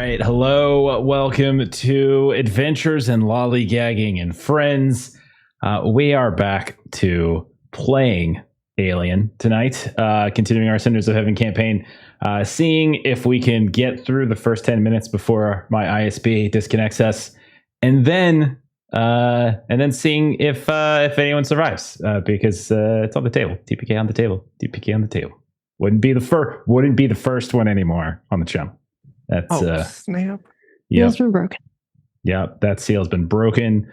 right. Hello. Welcome to Adventures in Lollygagging and Friends. We are back to playing Alien tonight, continuing our Cinders of Heaven campaign, seeing if we can get through the first 10 minutes before my ISP disconnects us, and then seeing if anyone survives, because it's on the table. TPK on the table. TPK on the table. Wouldn't be the first one anymore on the chum. That's snap. Yeah, Seal's been broken. Yeah, that seal's been broken.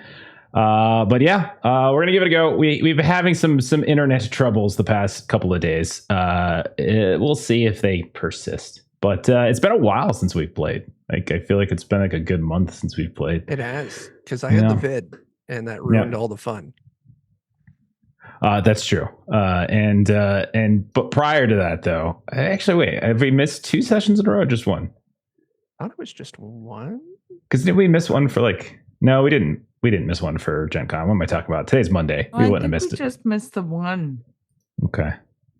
But yeah, we're gonna give it a go. We've been having some internet troubles the past couple of days. We'll see if they persist. But it's been a while since we've played. Like, I feel like it's been like a good month since we've played. It has, because I had the vid, and that ruined all the fun. That's true. But prior to that, though, actually, wait, have we missed 2 sessions in a row or just one? I thought it was just one. Because did we miss one for No, we didn't. We didn't miss one for Gen Con. What am I talking about? Today's Monday. We wouldn't have missed it. We just missed the one. Okay.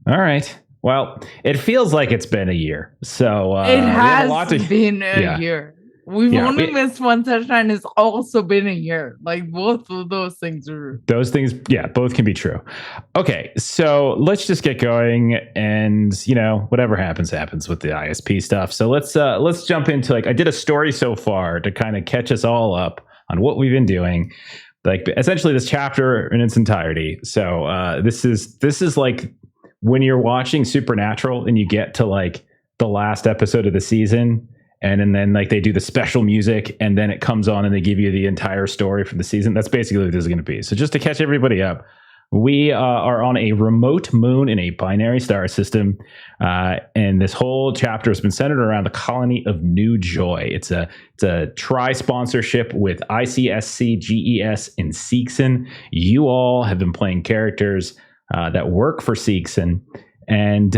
All right. Well, it feels like it's been a year. So it has been a year. We've only missed one session, and it's also been a year. Like, both of those things are... Those things, both can be true. Okay, so let's just get going, and, whatever happens with the ISP stuff. So let's jump into, I did a story so far to kind of catch us all up on what we've been doing. Essentially this chapter in its entirety. So this is like when you're watching Supernatural and you get to, the last episode of the season, and then they do the special music, and then it comes on and they give you the entire story from the season. That's basically what this is going to be. So just to catch everybody up, we are on a remote moon in a binary star system, and this whole chapter has been centered around the colony of New Joy. It's a tri-sponsorship with ICSC, GES, and Seegson. You all have been playing characters that work for Seegson. And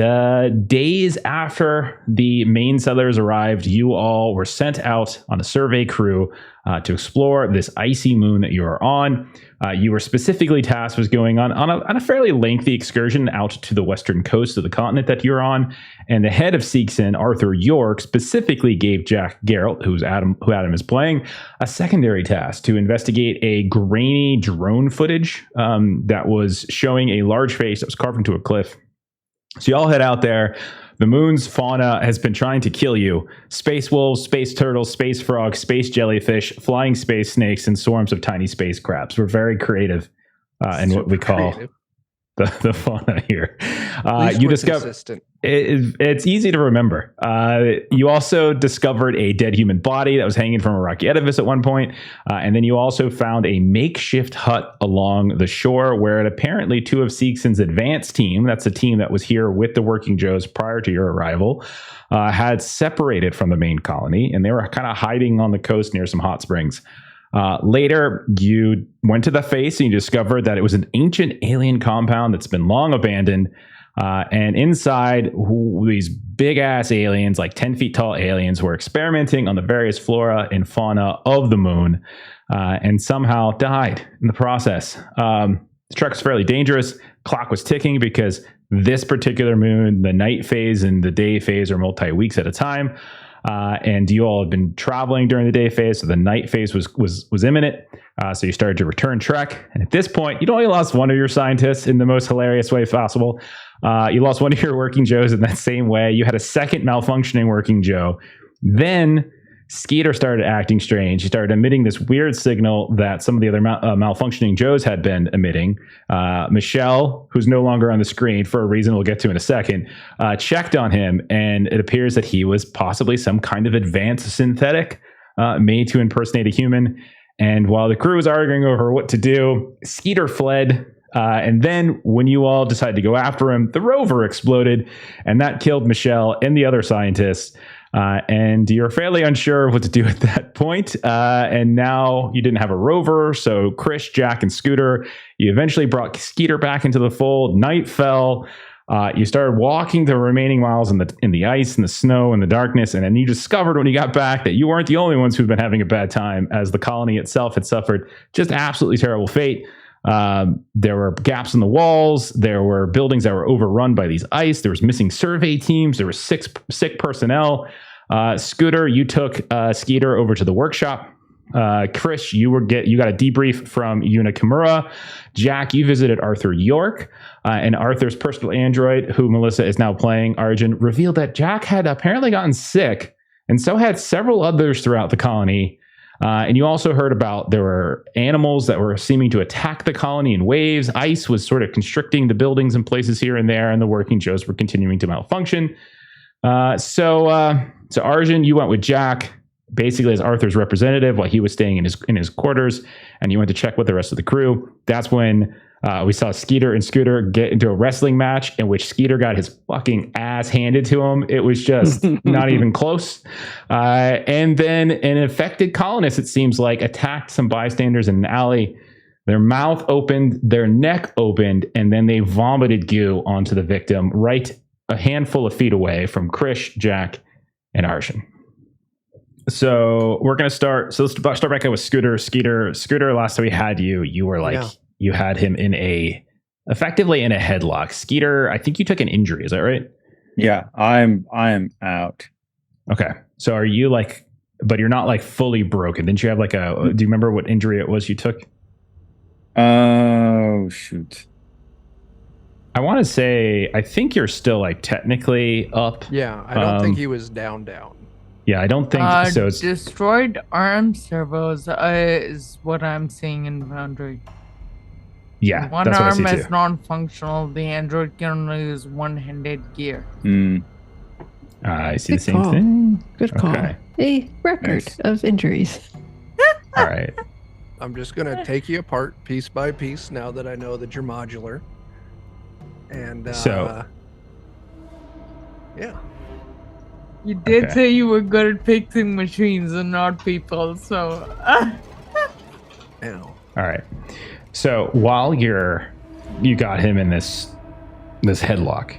days after the main settlers arrived, you all were sent out on a survey crew to explore this icy moon that you are on. You were specifically tasked with going on a fairly lengthy excursion out to the western coast of the continent that you're on. And the head of Seegson, Arthur York, specifically gave Jack Garrett, who Adam is playing, a secondary task to investigate a grainy drone footage that was showing a large face that was carved into a cliff. So y'all head out there. The moon's fauna has been trying to kill you. Space wolves, space turtles, space frogs, space jellyfish, flying space snakes, and swarms of tiny space crabs. We're very creative in what we call the fauna here. You discover it's easy to remember. You also discovered a dead human body that was hanging from a rocky edifice at one point, and then you also found a makeshift hut along the shore where apparently 2 of Seegson's advanced team, that's a team that was here with the Working Joes prior to your arrival, had separated from the main colony, and they were kind of hiding on the coast near some hot springs. Later, you went to the face and you discovered that it was an ancient alien compound that's been long abandoned. And inside, these big-ass aliens, 10 feet tall aliens, were experimenting on the various flora and fauna of the moon, and somehow died in the process. The trek was fairly dangerous. Clock was ticking because this particular moon, the night phase and the day phase are multi-weeks at a time. And you all have been traveling during the day phase, so the night phase was imminent. So you started to return trek. And at this point, you'd only lost one of your scientists in the most hilarious way possible. You lost one of your Working Joes in that same way. You had a second malfunctioning Working Joe. Then Skeeter started acting strange. He started emitting this weird signal that some of the other malfunctioning Joes had been emitting. Michelle, who's no longer on the screen for a reason we'll get to in a second, checked on him, and it appears that he was possibly some kind of advanced synthetic made to impersonate a human. And while the crew was arguing over what to do, Skeeter fled. And then when you all decided to go after him, the rover exploded, and that killed Michelle and the other scientists. And you're fairly unsure of what to do at that point. And now you didn't have a rover, so Chris, Jack, and Scooter, you eventually brought Skeeter back into the fold. Night fell. You started walking the remaining miles in the ice and the snow and the darkness, and then you discovered when you got back that you weren't the only ones who've been having a bad time, as the colony itself had suffered just absolutely terrible fate. There were gaps in the walls. There were buildings that were overrun by these ice. There was missing survey teams. There were sick personnel. Scooter, you took Skeeter over to the workshop. Chris, you got a debrief from Yuna Kimura. Jack, you visited Arthur York, and Arthur's personal android, who Melissa is now playing, Arjun, revealed that Jack had apparently gotten sick, and so had several others throughout the colony. And you also heard about there were animals that were seeming to attack the colony in waves. Ice was sort of constricting the buildings in places here and there, and the working Joes were continuing to malfunction. So Arjun, you went with Jack basically as Arthur's representative while he was staying in his quarters, and you went to check with the rest of the crew. That's when we saw Skeeter and Scooter get into a wrestling match in which Skeeter got his fucking ass handed to him. It was just not even close. And then an infected colonist, it seems like, attacked some bystanders in an alley. Their mouth opened, their neck opened, and then they vomited goo onto the victim right a handful of feet away from Krish, Jack, and Arjun. So we're going to start. So let's start back out with Scooter. Scooter, last time we had you were like, you had him effectively in a headlock. Skeeter, I think you took an injury. Is that right? Yeah, I am out. Okay. So are you like, but you're not like fully broken. Didn't you have like do you remember what injury it was you took? Oh, shoot. I want to say, I think you're still like technically up. Yeah, I don't think he was down. Yeah, I don't think so. It's destroyed arm servos is what I'm seeing in Foundry. Yeah, one that's arm what I see is too. non-functional. The android can only use one-handed gear. I see Good the same call. thing. Good call. Okay. A record of injuries. All right. I'm just gonna take you apart piece by piece now that I know that you're modular. And So- yeah. You did Okay. say you were good at fixing machines and not people, so... Ow. All right. So while you got him in this headlock,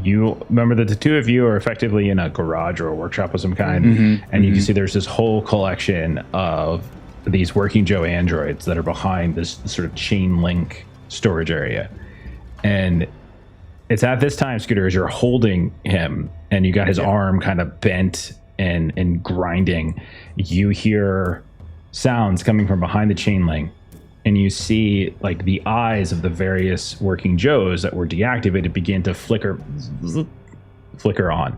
you remember that the two of you are effectively in a garage or a workshop of some kind, and you can see there's this whole collection of these working Joe androids that are behind this sort of chain link storage area. And it's at this time, Scooter, as you're holding him and you got his arm kind of bent and grinding, you hear sounds coming from behind the chain link, and you see like the eyes of the various working Joes that were deactivated begin to flicker on.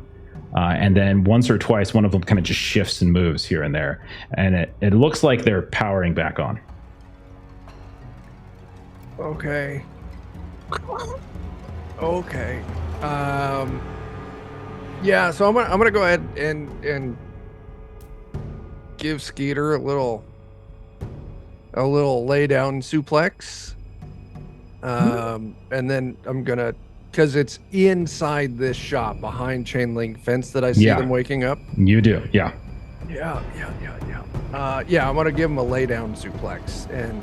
And then once or twice, one of them kind of just shifts and moves here and there. And it looks like they're powering back on. Okay. Yeah, so I'm gonna go ahead and give Skeeter a little lay down suplex. And then I'm gonna, because it's inside this shop behind chain link fence that I see them waking up. You do, yeah. Yeah. I'm gonna give him a lay down suplex, and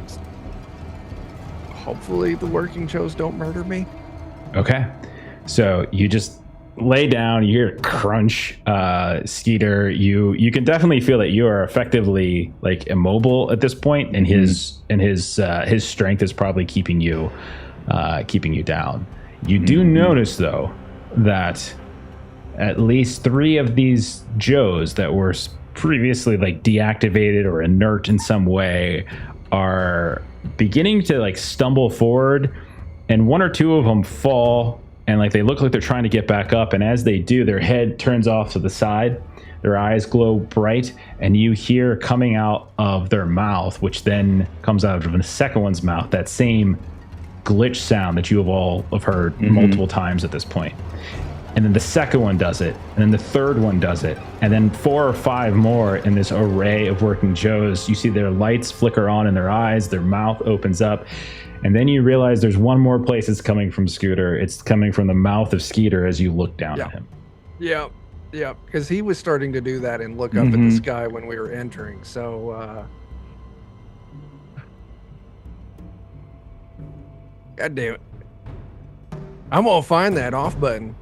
hopefully the working Joes don't murder me. Okay. So you just lay down, you hear crunch, Skeeter. You can definitely feel that you are effectively like immobile at this point, and his strength is probably keeping you down. You do notice though that at least 3 of these Joes that were previously like deactivated or inert in some way are beginning to like stumble forward, and 1 or 2 of them fall, and like they look like they're trying to get back up, and as they do, their head turns off to the side, their eyes glow bright, and you hear coming out of their mouth, which then comes out of the second one's mouth, that same glitch sound that you have all have heard multiple times at this point. And then the second one does it, and then the third one does it, and then 4 or 5 more in this array of working Joes. You see their lights flicker on in their eyes, their mouth opens up, and then you realize there's one more place it's coming from, Scooter. It's coming from the mouth of Skeeter as you look down at him. Yeah, because he was starting to do that and look up at the sky when we were entering. So, God damn it. I'm gonna find that off button.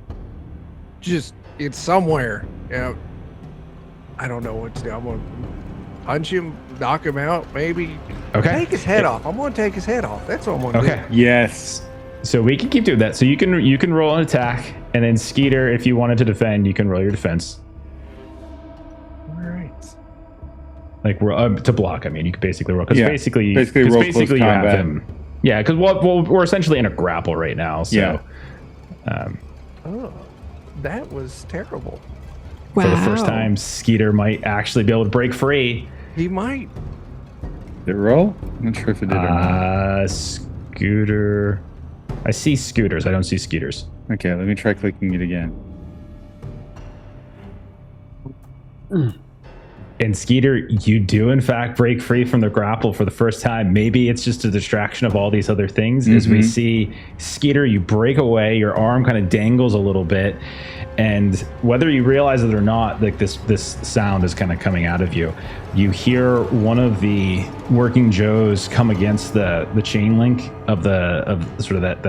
Just, it's somewhere. I don't know what to do. I'm gonna punch him, knock him out, maybe. Okay. Take his head off. I'm gonna take his head off. That's what I'm gonna do. Yes. So we can keep doing that. So you can roll an attack, and then Skeeter, if you wanted to defend, you can roll your defense. like to block. I mean, you could basically roll because basically roll close you have combat. him. Yeah, because we're essentially in a grapple right now. So, Oh, that was terrible. Wow. for the first time, Skeeter might actually be able to break free. He might. Did it roll? I'm not sure if it did or not. Scooter. I see scooters. I don't see skeeters. Okay, let me try clicking it again. And Skeeter, you do in fact break free from the grapple for the first time. Maybe it's just a distraction of all these other things. As we see Skeeter, you break away, your arm kind of dangles a little bit, and whether you realize it or not, like this sound is kind of coming out of you. You hear one of the working Joes come against the chain link of sort of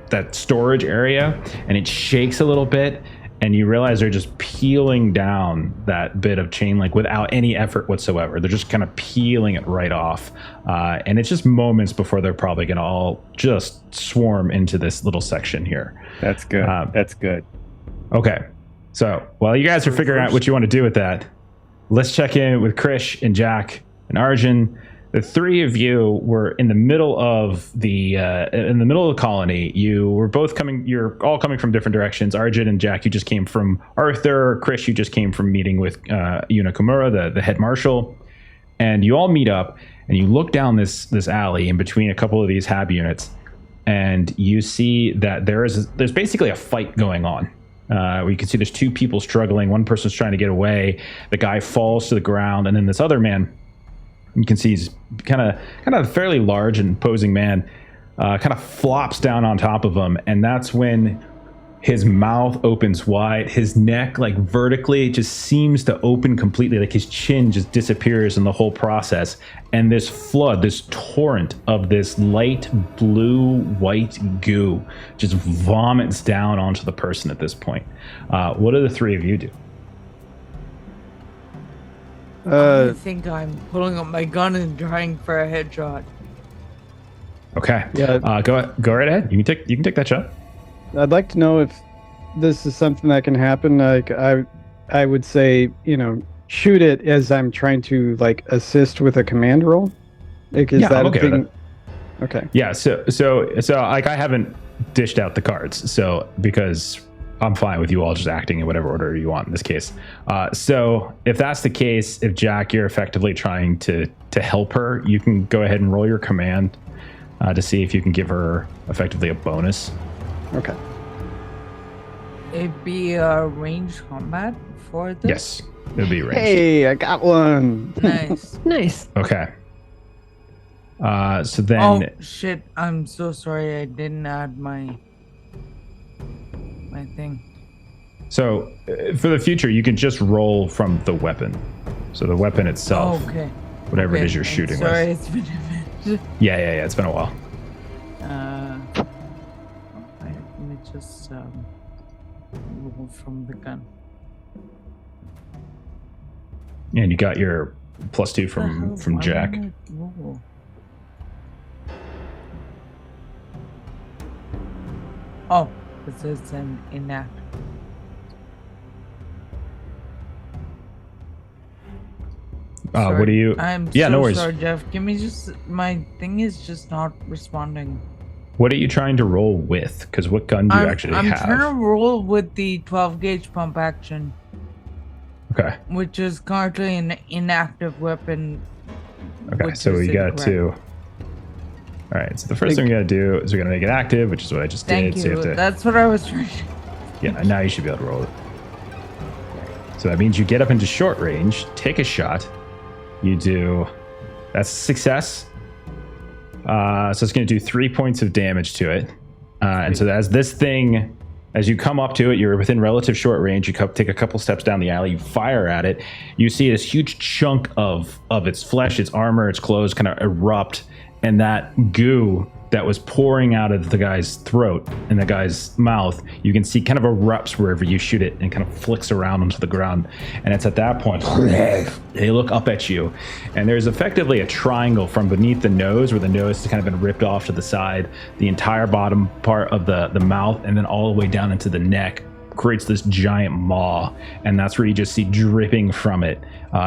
that storage area, and it shakes a little bit. And you realize they're just peeling down that bit of chain link without any effort whatsoever. They're just kind of peeling it right off. And it's just moments before they're probably going to all just swarm into this little section here. That's good. That's good. Okay. So while you guys are figuring out what you want to do with that, let's check in with Krish and Jack and Arjun. The three of you were in the middle of the colony. You were both coming. You're all coming from different directions. Arjun and Jack, you just came from Arthur. Krish, you just came from meeting with Yuna Kimura, the head marshal. And you all meet up, and you look down this alley in between a couple of these hab units, and you see that there's basically a fight going on. We can see there's two people struggling. One person's trying to get away. The guy falls to the ground, and then this other man. You can see he's kind of a fairly large and imposing man, kind of flops down on top of him, and that's when his mouth opens wide. His neck, like vertically, just seems to open completely. Like his chin just disappears in the whole process, and this flood, this torrent of this light blue-white goo just vomits down onto the person at this point. What do the three of you do? I think I'm pulling up my gun and trying for a headshot. Okay. Yeah. Go right ahead. You can take that shot. I'd like to know if this is something that can happen. Like I would say, shoot it as I'm trying to like assist with a command roll. Like, is that a thing? Okay. Yeah. So like I haven't dished out the cards. So because I'm fine with you all just acting in whatever order you want in this case. So if that's the case, if Jack, you're effectively trying to help her, you can go ahead and roll your command to see if you can give her effectively a bonus. Okay. It'd be a ranged combat for this? Yes, it'll be ranged. Hey, I got one. Nice. Nice. Okay. So then... Oh, shit. I'm so sorry. I didn't add my thing. So for the future, you can just roll from the weapon. So the weapon itself, whatever it is you're shooting with. Sorry, it's been a minute. Yeah, it's been a while. Let me just roll from the gun. And you got your +2 from Jack. Oh, this is an inact. What do you? I'm no worries. sorry, Jeff. Give me just my thing is just not responding. What are you trying to roll with? Because what gun do you actually have? I'm trying to roll with the 12 gauge pump action. Okay. Which is currently an inactive weapon. Okay, so we got to. All right, so the first thing we got to do is we're going to make it active, which is what I just did. So you have to, that's what I was trying to. Yeah, now you should be able to roll it. So that means you get up into short range, take a shot. You do. That's a success. So it's going to do 3 points of damage to it. And so as you come up to it, you're within relative short range. You take a couple steps down the alley. You fire at it. You see this huge chunk of its flesh, its armor, its clothes kind of erupt. And that goo that was pouring out of the guy's throat and the guy's mouth, you can see kind of erupts wherever you shoot it and kind of flicks around onto the ground. And it's at that point, they look up at you. And there's effectively a triangle from beneath the nose, where the nose has kind of been ripped off to the side, the entire bottom part of the mouth, and then all the way down into the neck. creates this giant maw, and that's where you just see dripping from it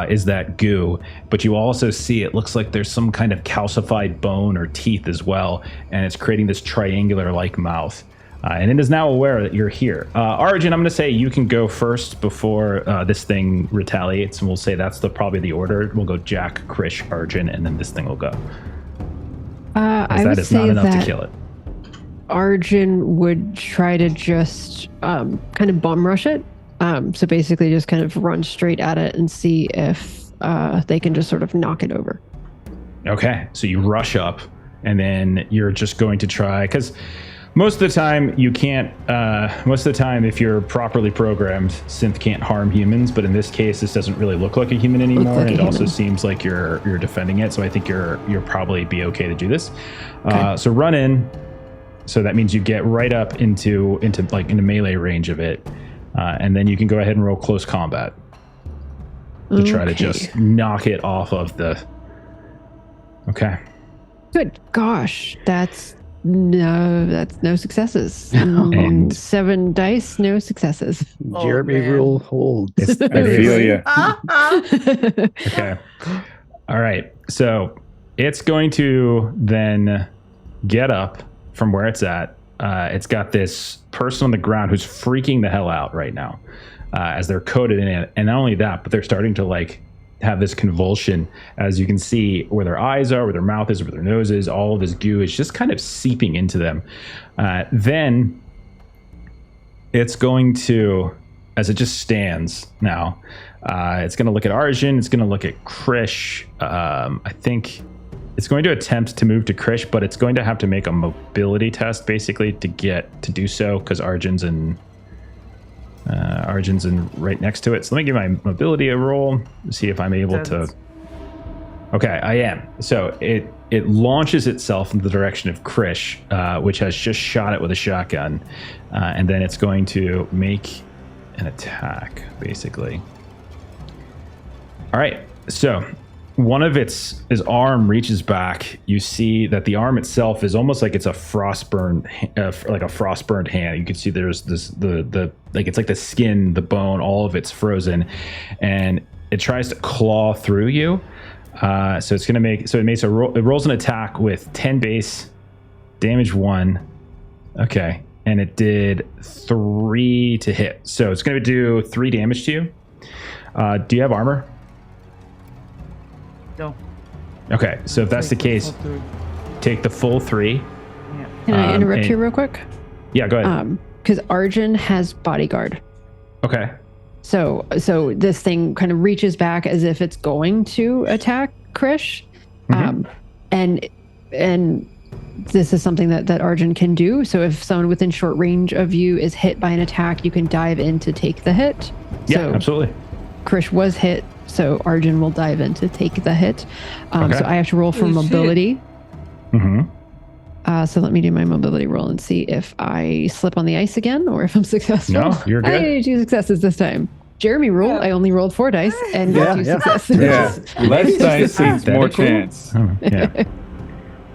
is that goo. But you also see it looks like there's some kind of calcified bone or teeth as well, and it's creating this triangular-like mouth. And it is now aware that you're here. Arjun, I'm going to say you can go first before this thing retaliates, and we'll say that's probably the order. We'll go Jack, Krish, Arjun, and then this thing will go. I that would is say not enough that to kill it. Arjun would try to just kind of bum rush it. So basically just kind of run straight at it and see if they can just sort of knock it over. Okay, so you rush up, and then you're just going to try, because most of the time you can't, most of the time if you're properly programmed, synth can't harm humans, but in this case this doesn't really look like a human anymore, like and it a also human. seems like you're defending it, so I think you'll probably be okay to do this. Okay. So run in, so that means you get right up into melee range of it, and then you can go ahead and roll close combat to try to just knock it off of the... Okay. Good gosh, that's no successes. And 7 dice, no successes. Oh, Jeremy man. rule holds. I feel you. Okay. All right. So it's going to then get up from where it's at. It's got this person on the ground who's freaking the hell out right now as they're coated in it. And not only that, but they're starting to like have this convulsion, as you can see where their eyes are, where their mouth is, where their nose is. All of this goo is just kind of seeping into them. Then it's going to, as it just stands now, it's going to look at Arjun. It's going to look at Krish. I think it's going to attempt to move to Krish, but it's going to have to make a mobility test basically to do so, because Arjun's in right next to it. So let me give my mobility a roll to see if I'm able to. Okay, I am. So it launches itself in the direction of Krish, which has just shot it with a shotgun, and then it's going to make an attack basically. All right, so one of his arm reaches back. You see that the arm itself is almost like it's a frostburned, like a frostburned hand. You can see there's this like it's like the skin, the bone, all of it's frozen, and it tries to claw through you. So it's gonna make it rolls an attack with 10 base, damage 1. Okay, and it did 3 to hit. So it's gonna do 3 damage to you. Do you have armor? No. Okay, so if that's the case, take the full 3. Can I interrupt you real quick? Yeah, go ahead. Because Arjun has bodyguard. Okay. So this thing kind of reaches back as if it's going to attack Krish. And this is something that Arjun can do. So if someone within short range of you is hit by an attack, you can dive in to take the hit. Yeah, so absolutely. Krish was hit, so Arjun will dive in to take the hit. Okay. So I have to roll for mobility. So let me do my mobility roll and see if I slip on the ice again or if I'm successful. No, you're good. I need 2 successes this time. Jeremy rule, I only rolled 4 dice and got 2 successes. Yeah, less dice means more chance. Yeah.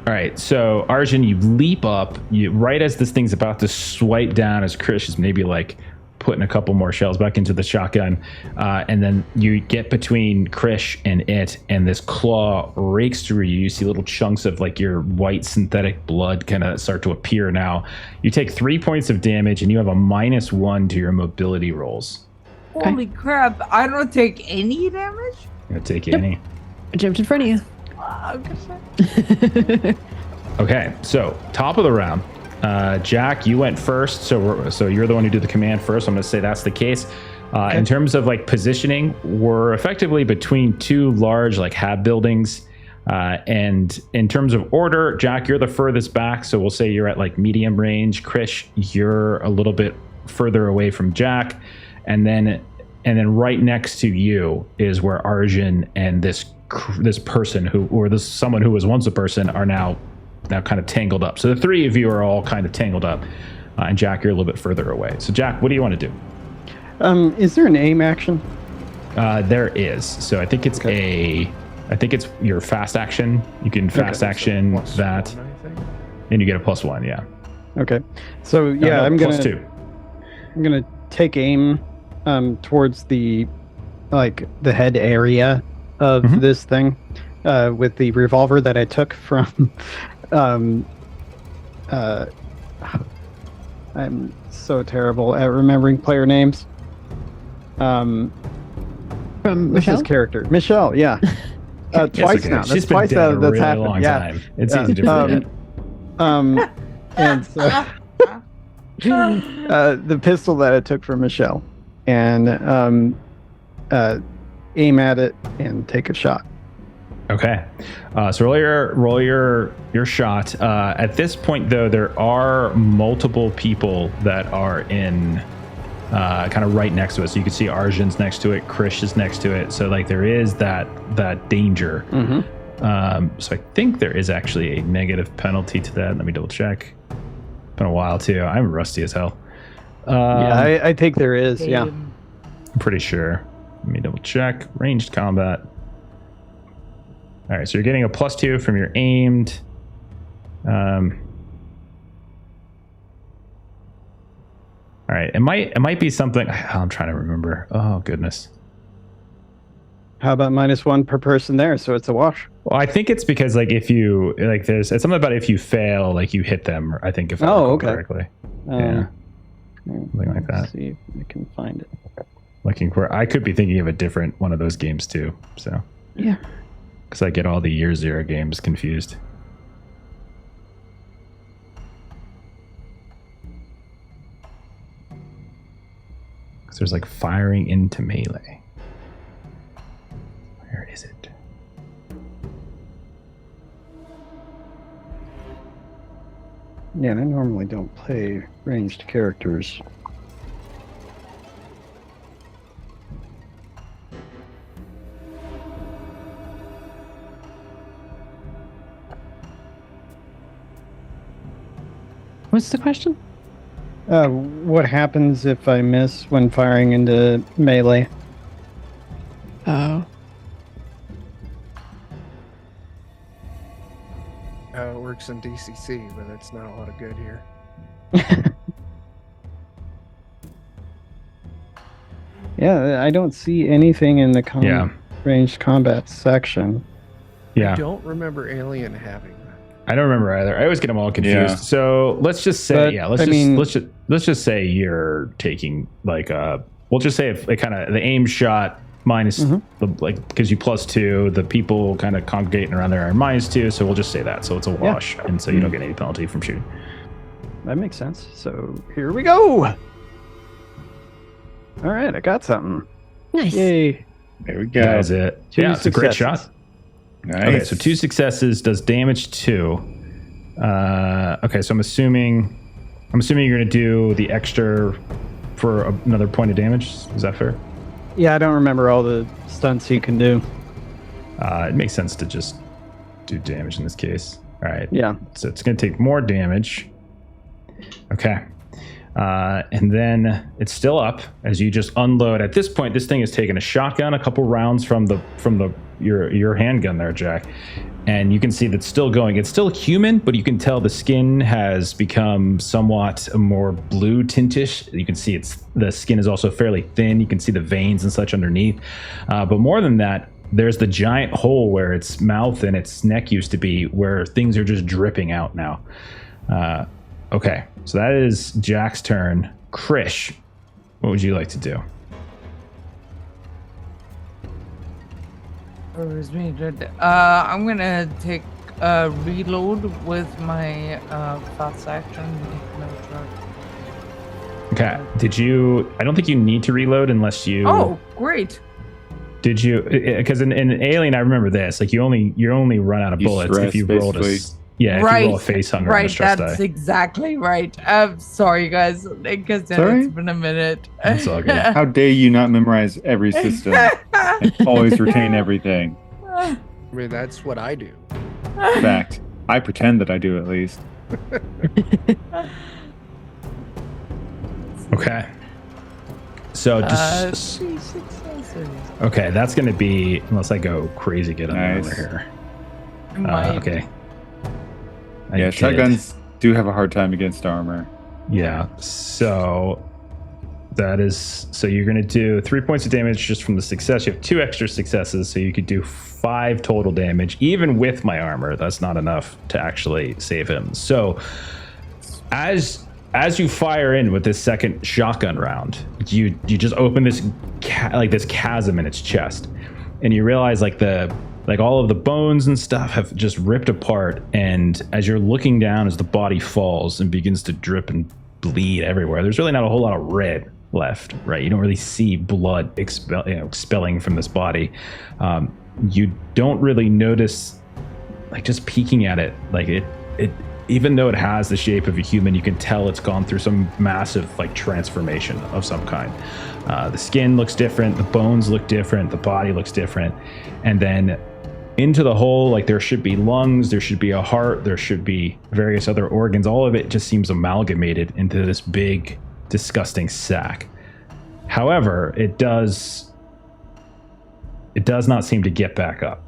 All right, so Arjun, you leap up. Right as this thing's about to swipe down, as Krish is maybe like putting a couple more shells back into the shotgun, and then you get between Krish and it, and this claw rakes through you. You see little chunks of like your white synthetic blood kind of start to appear now. You take 3 points of damage, and you have a -1 to your mobility rolls. Holy crap, I don't take any damage? You don't take any. I jumped in front of you. Okay, so top of the round. Jack, you went first, so you're the one who did the command first. I'm going to say that's the case. In terms of like positioning, we're effectively between 2 large like hab buildings. And in terms of order, Jack, you're the furthest back, so we'll say you're at like medium range. Krish, you're a little bit further away from Jack, and then right next to you is where Arjun and this person someone who was once a person are now kind of tangled up. So the 3 of you are all kind of tangled up, and Jack, you're a little bit further away. So Jack, what do you want to do? Is there an aim action? There is. So I think it's it's your fast action. You can fast action that, and you get a +1. Yeah. Okay. So yeah, I'm gonna +2. I'm gonna take aim towards the head area of this thing with the revolver that I took from. I'm so terrible at remembering player names. From Michelle's character, Michelle. Yeah. Twice okay. now. That's She's been twice dead a that's really happened. long Yeah. time. It's easy to forget. And so the pistol that I took from Michelle, and aim at it and take a shot. Okay. So roll your shot. At this point, though, there are multiple people that are in kind of right next to it. So you can see Arjun's next to it, Krish is next to it. So like there is that danger. So I think there is actually a negative penalty to that. Let me double check. Been a while too. I'm rusty as hell. Yeah, I think there is. Yeah. I'm pretty sure. Let me double check. Ranged combat. All right, so you're getting a +2 from your aimed. All right, it might be something. I'm trying to remember. Oh goodness. How about -1 per person there? So it's a wash. Well, I think it's because like if you like, there's it's something about if you fail, like you hit them. I think if I recall correctly. Yeah, something like that. Let's see if I can find it. Looking for. I could be thinking of a different one of those games too. So Yeah. because I get all the Year Zero games confused. Because there's like firing into melee. Where is it? Yeah, and I normally don't play ranged characters. What's the question? What happens if I miss when firing into melee? Oh. It works in DCC, but it's not a lot of good here. Yeah, I don't see anything in the ranged combat section. Yeah. I don't remember Alien having that. I don't remember either. I always get them all confused. Yeah. So let's just say, But, let's just say you're taking like we'll just say if it kind of the aim shot minus the like because you +2, the people kind of congregating around there are -2, so we'll just say that. So it's a wash, and so you don't get any penalty from shooting. That makes sense. So here we go. All right, I got something. Nice. Yay! There we go. That was it. Two It's a great successes. shot. Nice. Okay, so 2 successes does damage 2. Okay, so I'm assuming you're gonna do the extra for another point of damage. Is that fair? Yeah, I don't remember all the stunts you can do. It makes sense to just do damage in this case. All right. Yeah. So it's gonna take more damage. Okay. And then it's still up as you just unload. At this point, this thing is taking a shotgun, a couple rounds from your handgun there, Jack, and you can see that's still going. It's still human, but you can tell the skin has become somewhat more blue tintish. You can see the skin is also fairly thin. You can see the veins and such underneath. But more than that, there's the giant hole where its mouth and its neck used to be, where things are just dripping out now. Okay, so that is Jack's turn. Krish, what would you like to do? I'm gonna take a reload with my fast action. Okay, I don't think you need to reload unless you... Oh, great. Did you? Because in Alien, I remember this. Like you only run out of bullets if you rolled if you roll a face hunger on a stress that's die. exactly right. I'm sorry, guys, because it's been a minute. That's all good. How dare you not memorize every system and always retain everything? I mean, that's what I do. Fact. I pretend that I do at least. Okay. So just 3 successes. okay. That's going to be, unless I go crazy, get on Nice. over here. Might. Okay. I Yeah, did. shotguns do have a hard time against armor. Yeah. So That is, so you're going to do 3 points of damage just from the success. You have 2 extra successes, so you could do 5 total damage. Even with my armor, that's not enough to actually save him. So as you fire in with this second shotgun round, you just open this this chasm in its chest, and you realize like all of the bones and stuff have just ripped apart. And as you're looking down, as the body falls and begins to drip and bleed everywhere, there's really not a whole lot of red left, right? You don't really see blood expelling from this body. You don't really notice, like, just peeking at it, like it even though it has the shape of a human, you can tell it's gone through some massive like transformation of some kind. The skin looks different, the bones look different, the body looks different, and then into the hole, like, there should be lungs, there should be a heart, there should be various other organs. All of it just seems amalgamated into this big, disgusting sack. However, it does not seem to get back up.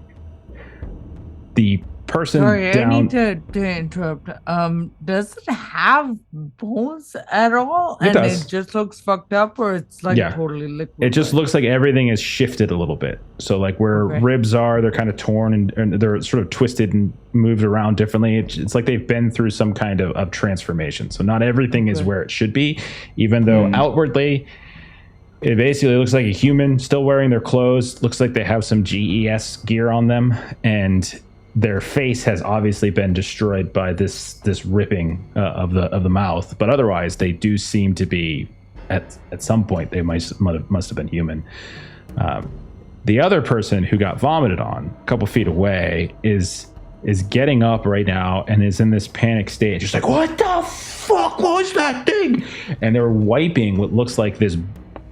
The person Sorry, down... I need to interrupt. Does it have bones at all? It does. It just looks fucked up, or it's like totally liquid? It just looks like everything is shifted a little bit. So like where ribs are, they're kind of torn and they're sort of twisted and moved around differently. It's like they've been through some kind of transformation. So not everything is where it should be, even though outwardly it basically looks like a human still wearing their clothes. Looks like they have some GES gear on them, and their face has obviously been destroyed by this ripping of the mouth, but otherwise they do seem to be at some point they must have been human. The other person who got vomited on a couple feet away is getting up right now and is in this panic state, just like, what the fuck was that thing? And they're wiping what looks like this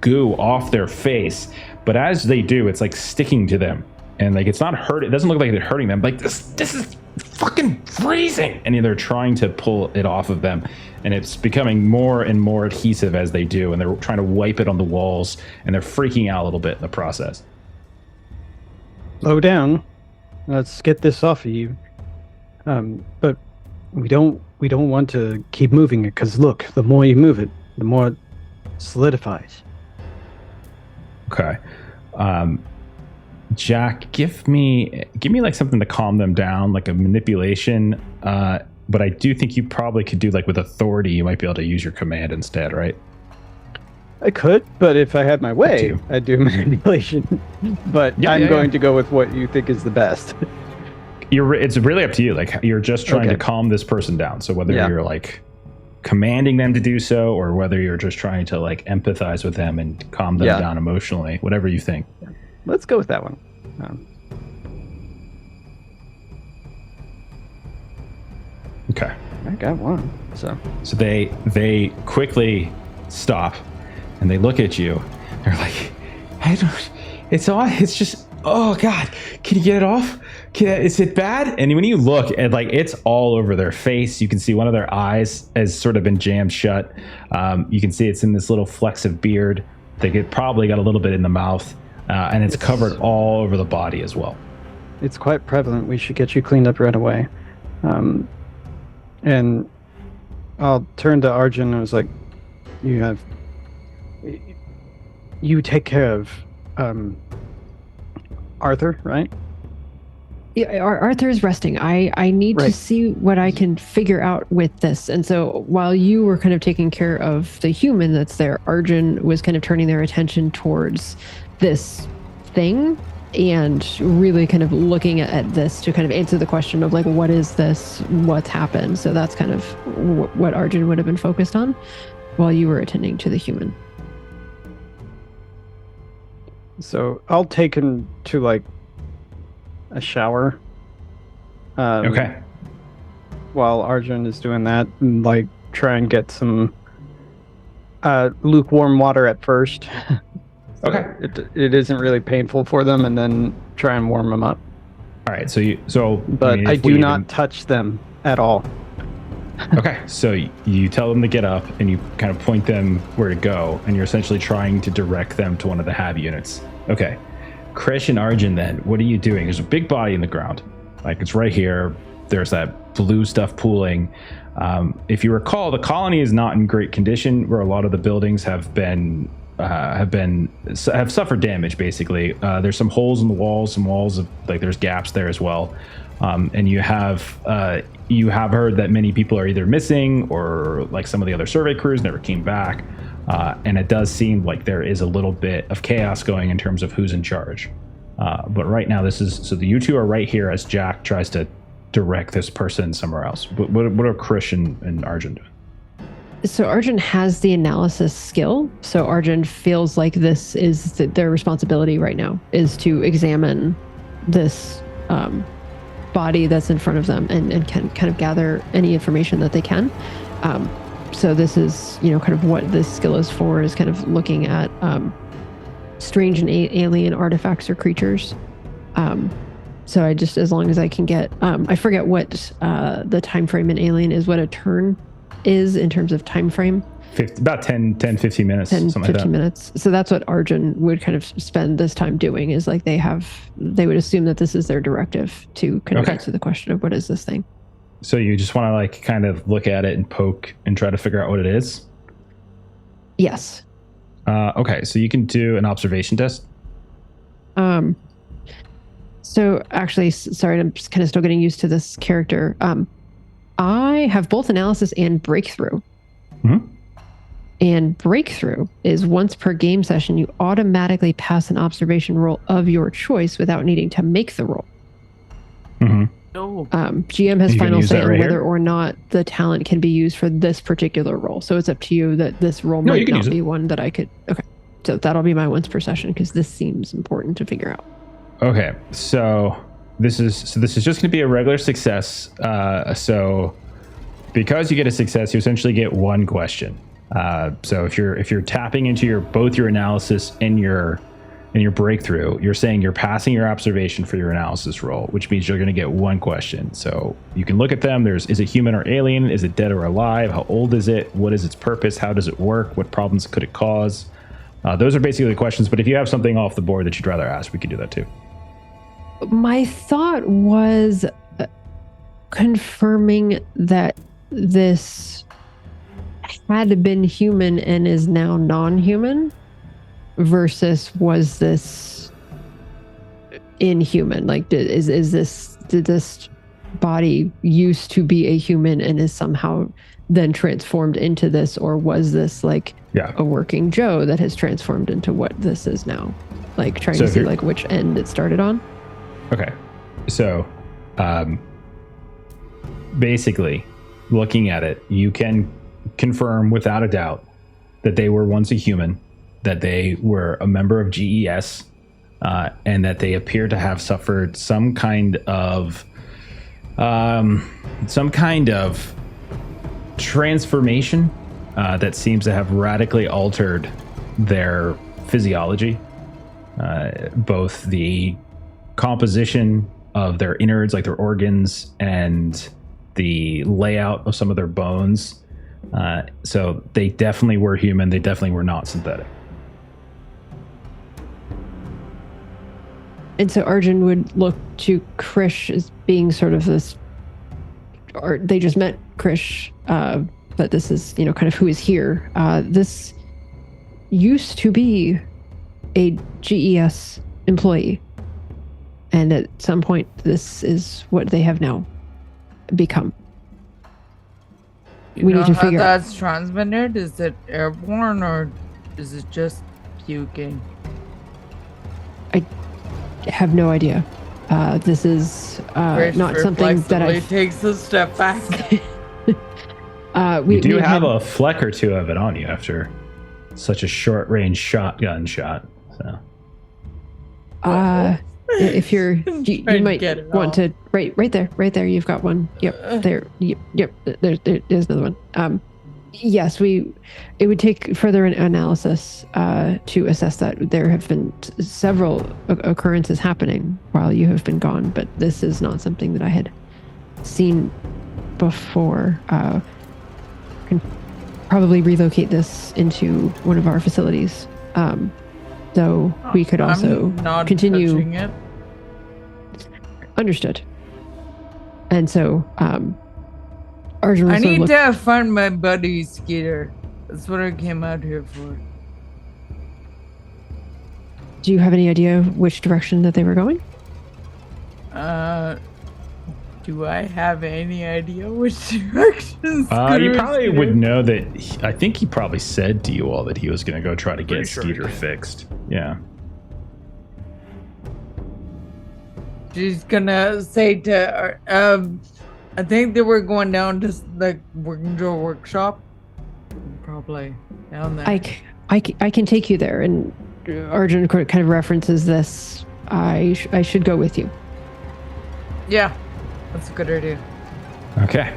goo off their face, but as they do, it's like sticking to them. And like, it's not hurting. It doesn't look like it's hurting them. Like, this is fucking freezing. And they're trying to pull it off of them, and it's becoming more and more adhesive as they do. And they're trying to wipe it on the walls, and they're freaking out a little bit in the process. Slow down. Let's get this off of you. But we don't want to keep moving it, because look, the more you move it, the more it solidifies. Okay. Jack, give me like something to calm them down, like a manipulation. But I do think you probably could do, like, with authority, you might be able to use your command instead, right? I could, but if I had my way, I'd do manipulation. But I'm going to go with what you think is the best. It's really up to you. Like, you're just trying to calm this person down. So whether you're like commanding them to do so, or whether you're just trying to like empathize with them and calm them down emotionally, whatever you think. Let's go with that one. Okay. I got one. So they quickly stop, and they look at you. They're like, it's just, oh God, can you get it off? Is it bad? And when you look at, like, it's all over their face. You can see one of their eyes has sort of been jammed shut. You can see it's in this little flecks of beard. They probably got a little bit in the mouth. And it's covered all over the body as well. It's quite prevalent. We should get you cleaned up right away. And I'll turn to Arjun and I was like, you take care of Arthur, right? Yeah, Arthur's resting. I need to see what I can figure out with this. And so while you were kind of taking care of the human that's there, Arjun was kind of turning their attention towards this thing and really kind of looking at this to kind of answer the question of, like, what is this? What's happened? So that's kind of what Arjun would have been focused on while you were attending to the human. So I'll take him to, like, a shower. Okay. While Arjun is doing that, and, like, try and get some lukewarm water at first. Okay. It isn't really painful for them, and then try and warm them up. All right. But I do not touch them at all. Okay. So you tell them to get up, and you kind of point them where to go, and you're essentially trying to direct them to one of the HAB units. Okay. Krish and Arjun, then, what are you doing? There's a big body in the ground. Like, it's right here. There's that blue stuff pooling. If you recall, the colony is not in great condition, where a lot of the buildings have suffered damage. Basically, there's some holes in the walls, some walls of there's gaps there as well, and you have heard that many people are either missing or some of the other survey crews never came back, and it does seem like there is a little bit of chaos going in terms of who's in charge. But right now, you two are right here as Jack tries to direct this person somewhere else. What are Krish and Arjun doing? So Arjun has the analysis skill. So Arjun feels like this is their responsibility right now, is to examine this body that's in front of them and can kind of gather any information that they can. So this is, kind of what this skill is for, is kind of looking at strange and alien artifacts or creatures. So I just, as long as I can get, I forget what the time frame in Alien is, what a turn is in terms of time frame. About 10, 15 minutes. 10, something 15 like that. minutes. So that's what Arjun would kind of spend this time doing, is they would assume that this is their directive to kind of answer the question of what is this thing. So you just want to kind of look at it and poke and try to figure out what it is? Yes. Okay, so you can do an observation test. So actually, sorry, I'm just kind of still getting used to this character. I have both analysis and breakthrough. Mm-hmm. And breakthrough is once per game session, you automatically pass an observation roll of your choice without needing to make the roll. Mm-hmm. GM has final say on whether here? or not the talent can be used for this particular roll. So it's up to you that this roll might not be one that I could. Okay. So that'll be my once per session, because this seems important to figure out. Okay. So this is just going to be a regular success. So because you get a success, you essentially get one question. So if you're tapping into both your analysis and your breakthrough, you're saying you're passing your observation for your analysis roll, which means you're going to get one question. So you can look at them. Is it human or alien? Is it dead or alive? How old is it? What is its purpose? How does it work? What problems could it cause? Those are basically the questions. But if you have something off the board that you'd rather ask, we can do that too. My thought was confirming that this had been human and is now non-human, versus was this inhuman? Did this body used to be a human and is somehow then transformed into this, or was this a working Joe that has transformed into what this is now? Trying to see which end it started on. Okay. So basically, looking at it, you can confirm without a doubt that they were once a human, that they were a member of GES, and that they appear to have suffered some kind of transformation that seems to have radically altered their physiology, both the composition of their innards, their organs, and the layout of some of their bones. So they definitely were human. They definitely were not synthetic. And so Arjun would look to Krish as being sort of this, or they just met Krish, but this is, kind of who is here. This used to be a GES employee. And at some point, this is what they have now become. We need to figure out. That's transmitted? Is it airborne, or is it just puking? I have no idea. This is not something that I takes a step back. We do have a fleck or two of it on you after such a short-range shotgun shot. So. If you might want to right there you've got one. Yep, there. Yep, there's another one. Yes, it would take further analysis to assess that. There have been several occurrences happening while you have been gone, but this is not something that I had seen before. Can probably relocate this into one of our facilities. Though we could also continue. It. Understood. And so Arjun, I need to find my buddy Skeeter. That's what I came out here for. Do you have any idea which direction that they were going? Do I have any idea which direction? You probably would know that. I think he probably said to you all that he was going to go try to get Skeeter fixed. Yeah. She's gonna say to I think they were going down to the workshop. Probably down there. I can take you there, and Arjun kind of references this. I should go with you. Yeah, that's a good idea. Okay.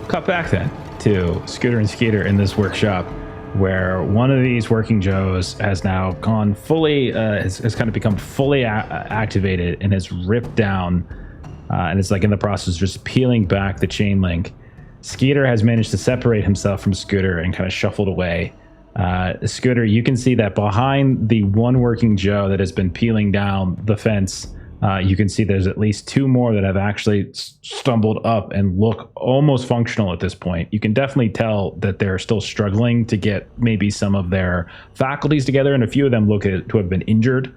Cut back then to Scooter and Skeeter in this workshop, where one of these working Joes has now gone fully, has kind of become fully activated and has ripped down, and is like in the process of just peeling back the chain link. Skeeter has managed to separate himself from Scooter and kind of shuffled away. Scooter, you can see that behind the one working Joe that has been peeling down the fence, you can see there's at least two more that have actually stumbled up and look almost functional at this point. You can definitely tell that they're still struggling to get maybe some of their faculties together, and a few of them look to have been injured,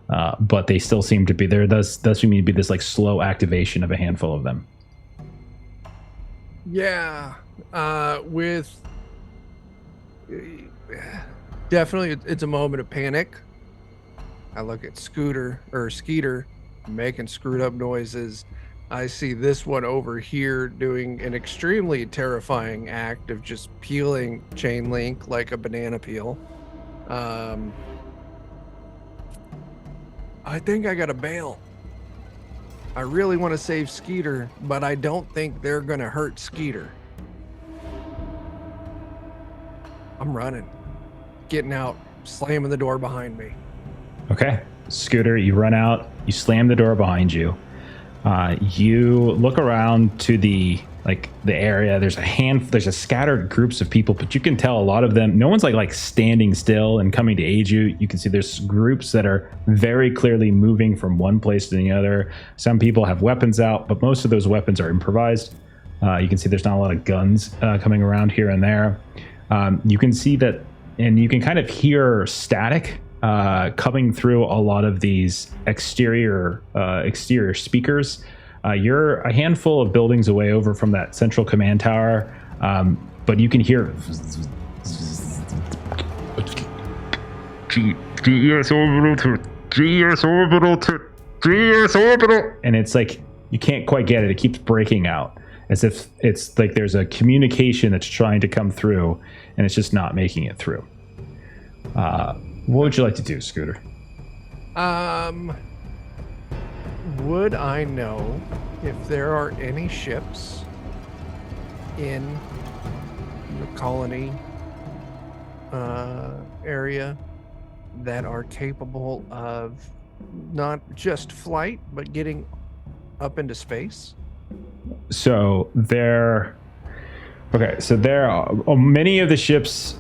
but they still seem to be there. Does seem to be this like slow activation of a handful of them. Yeah, with definitely it's a moment of panic. I look at Skeeter making screwed up noises. I see this one over here doing an extremely terrifying act of just peeling chain link like a banana peel. I think I gotta bail. I really want to save Skeeter, but I don't think they're gonna hurt Skeeter. I'm running, getting out, slamming the door behind me. Okay. Scooter, you run out, you slam the door behind you. You look around to the area. There's a scattered groups of people, but you can tell a lot of them, no one's like standing still and coming to aid you. You can see there's groups that are very clearly moving from one place to the other. Some people have weapons out, but most of those weapons are improvised. You can see there's not a lot of guns coming around here and there. You can see that, and you can kind of hear static coming through a lot of these exterior speakers. You're a handful of buildings away over from that central command tower, but you can hear GS orbital to GS orbital to GS orbital, and it's like you can't quite get it. It keeps breaking out as if it's like there's a communication that's trying to come through, and it's just not making it through. What would you like to do, Scooter? Would I know if there are any ships in the colony area that are capable of not just flight, but getting up into space? So there are many of the ships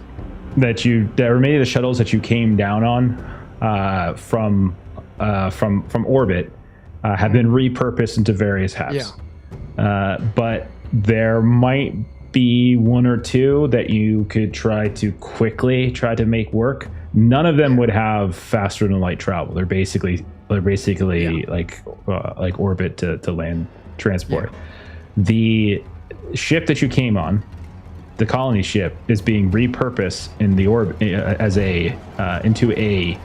many of the shuttles that you came down on from orbit have been repurposed into various HAPs. Yeah. But there might be one or two that you could try to make work. None of them would have faster than light travel. They're basically like orbit to land transport. Yeah. The ship that you came on, the colony ship, is being repurposed in the orbit as into a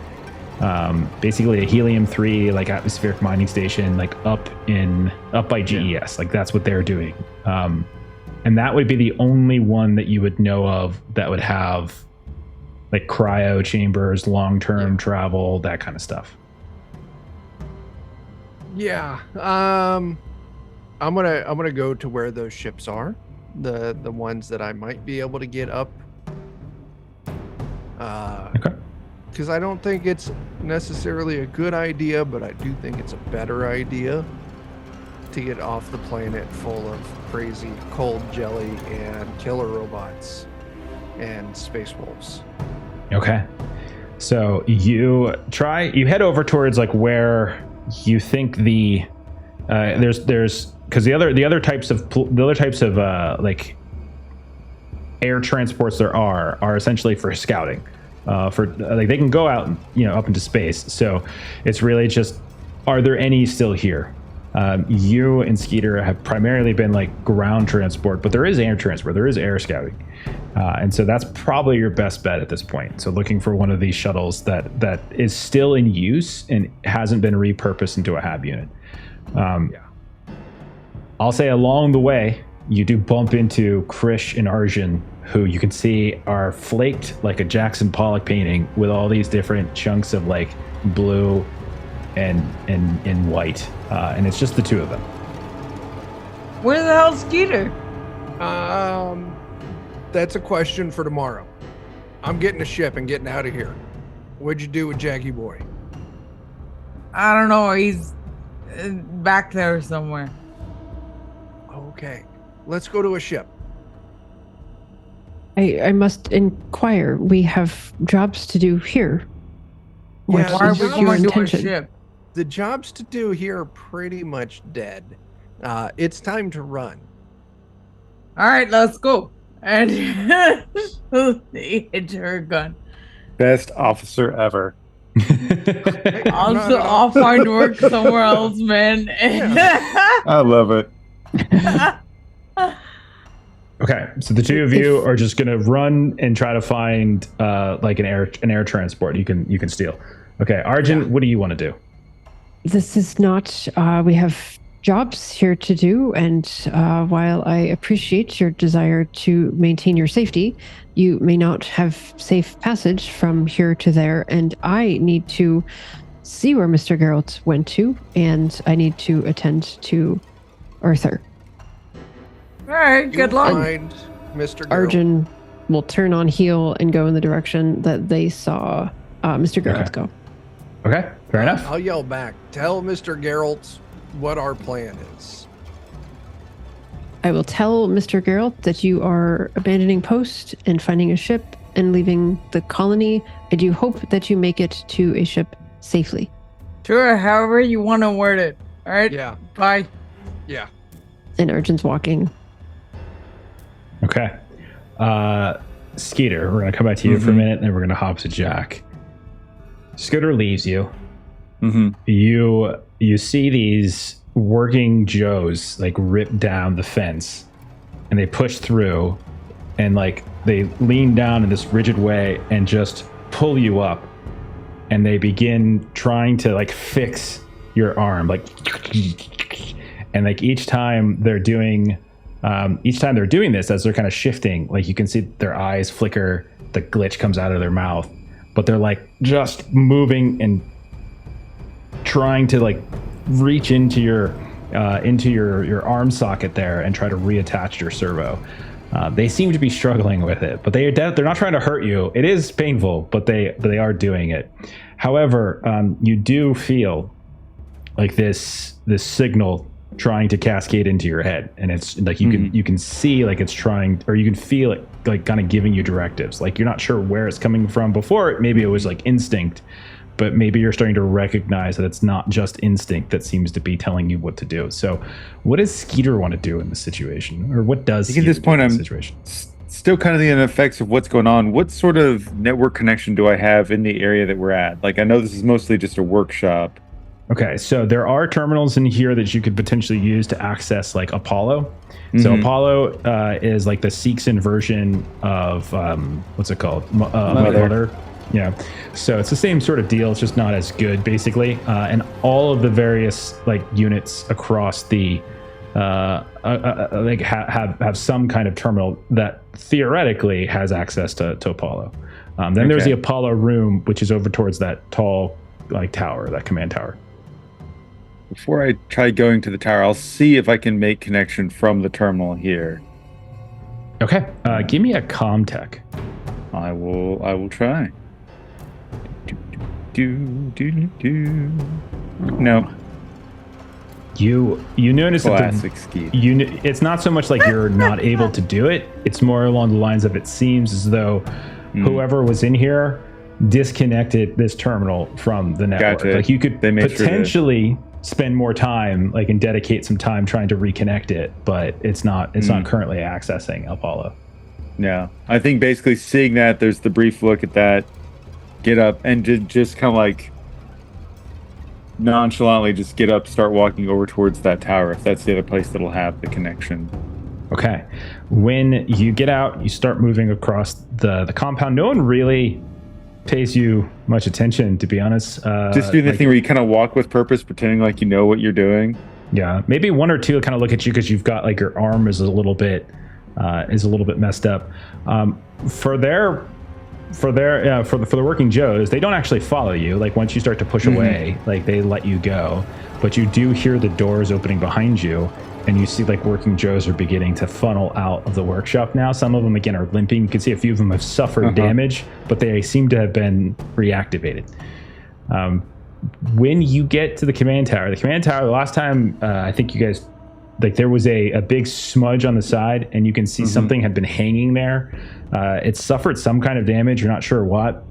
basically a helium-3 like atmospheric mining station, like up by GES. Yeah. Like that's what they're doing, and that would be the only one that you would know of that would have like cryo chambers, long-term travel, that kind of stuff. Yeah. I'm gonna go to where those ships are, the ones that I might be able to get up. Okay. Because I don't think it's necessarily a good idea, but I do think it's a better idea to get off the planet full of crazy cold jelly and killer robots and space wolves. Okay. So you head over towards like where you think the there's because the other types of like air transports there are essentially for scouting, for like they can go out, you know, up into space. So it's really just, are there any still here? You and Skeeter have primarily been like ground transport, but there is air transport, there is air scouting, and so that's probably your best bet at this point. So looking for one of these shuttles that is still in use and hasn't been repurposed into a hab unit. I'll say along the way, you do bump into Krish and Arjun, who you can see are flaked like a Jackson Pollock painting with all these different chunks of like blue and white, and it's just the two of them. Where the hell's Skeeter? That's a question for tomorrow. I'm getting a ship and getting out of here. What'd you do with Jackie Boy? I don't know. He's back there somewhere. Okay, let's go to a ship. I must inquire. We have jobs to do here. Yeah, Why are the we jobs- going to a ship? The jobs to do here are pretty much dead. It's time to run. All right, let's go. And he hit her gun. Best officer ever. I'll find work somewhere else, man. I love it. Okay, so the two of you are just gonna run and try to find like an air transport you can steal. Okay, Arjun, what do you want to do? This is not, we have jobs here to do, and while I appreciate your desire to maintain your safety, you may not have safe passage from here to there, and I need to see where Mr. Geralt went to, and I need to attend to Arthur. All right, good luck. Find Mr. Geralt. Arjun will turn on heel and go in the direction that they saw Mr. Geralt go. Okay, fair enough. I'll yell back. Tell Mr. Geralt what our plan is. I will tell Mr. Geralt that you are abandoning post and finding a ship and leaving the colony. I do hope that you make it to a ship safely. Sure, however you want to word it. All right. Yeah. Bye. Yeah. And Arjun's walking. Okay. Skeeter, we're going to come back to you for a minute, and then we're going to hop to Jack. Scooter leaves you. You see these working Joes like rip down the fence, and they push through, and like they lean down in this rigid way and just pull you up, and they begin trying to like fix your arm, like, and like each time they're doing this, as they're kind of shifting, like you can see their eyes flicker, the glitch comes out of their mouth, but they're like just moving and trying to like reach into your arm socket there and try to reattach your servo. They seem to be struggling with it, but they're not trying to hurt you. It is painful, but they are doing it. However, you do feel like this signal trying to cascade into your head, and it's like you can see like it's trying, or you can feel it like kind of giving you directives. Like you're not sure where it's coming from. Before, maybe it was like instinct, but maybe you're starting to recognize that it's not just instinct that seems to be telling you what to do. So what does Skeeter want to do in this situation? Or what does Skeeter at this point, do in I'm this situation? still kind of in the effects of what's going on. What sort of network connection do I have in the area that we're at? Like, I know this is mostly just a workshop. Okay, so there are terminals in here that you could potentially use to access like Apollo. So Apollo is like the Seegson version of what's it called? Mother. Yeah. So it's the same sort of deal. It's just not as good, basically. And all of the various like units across the like have some kind of terminal that theoretically has access to Apollo. Then there's the Apollo room, which is over towards that tall like tower, that command tower. Before I try going to the tower, I'll see if I can make connection from the terminal here. Okay. Give me a comm tech. I will try. No. You notice Classic that Skeet. it's not so much like you're not able to do it. It's more along the lines of, it seems as though whoever was in here disconnected this terminal from the network. Gotcha. Like you could potentially spend more time, like, and dedicate some time trying to reconnect it, but it's not currently accessing Apollo. Yeah, I think basically seeing that, there's the brief look at that, get up, and just kind of like nonchalantly just get up, start walking over towards that tower, if that's the other place that'll have the connection. Okay. When you get out, you start moving across the compound. No one really pays you much attention, to be honest. Just doing the thing where you kind of walk with purpose, pretending like you know what you're doing. Yeah, maybe one or two kind of look at you because you've got, like, your arm is a little bit messed up. For the working Joes, they don't actually follow you. Like, once you start to push away, like, they let you go. But you do hear the doors opening behind you, and you see, like, working Joes are beginning to funnel out of the workshop now. Some of them, again, are limping. You can see a few of them have suffered damage, but they seem to have been reactivated. When you get to the command tower, the last time I think you guys, like, there was a big smudge on the side, and you can see something had been hanging there. It suffered some kind of damage. You're not sure what.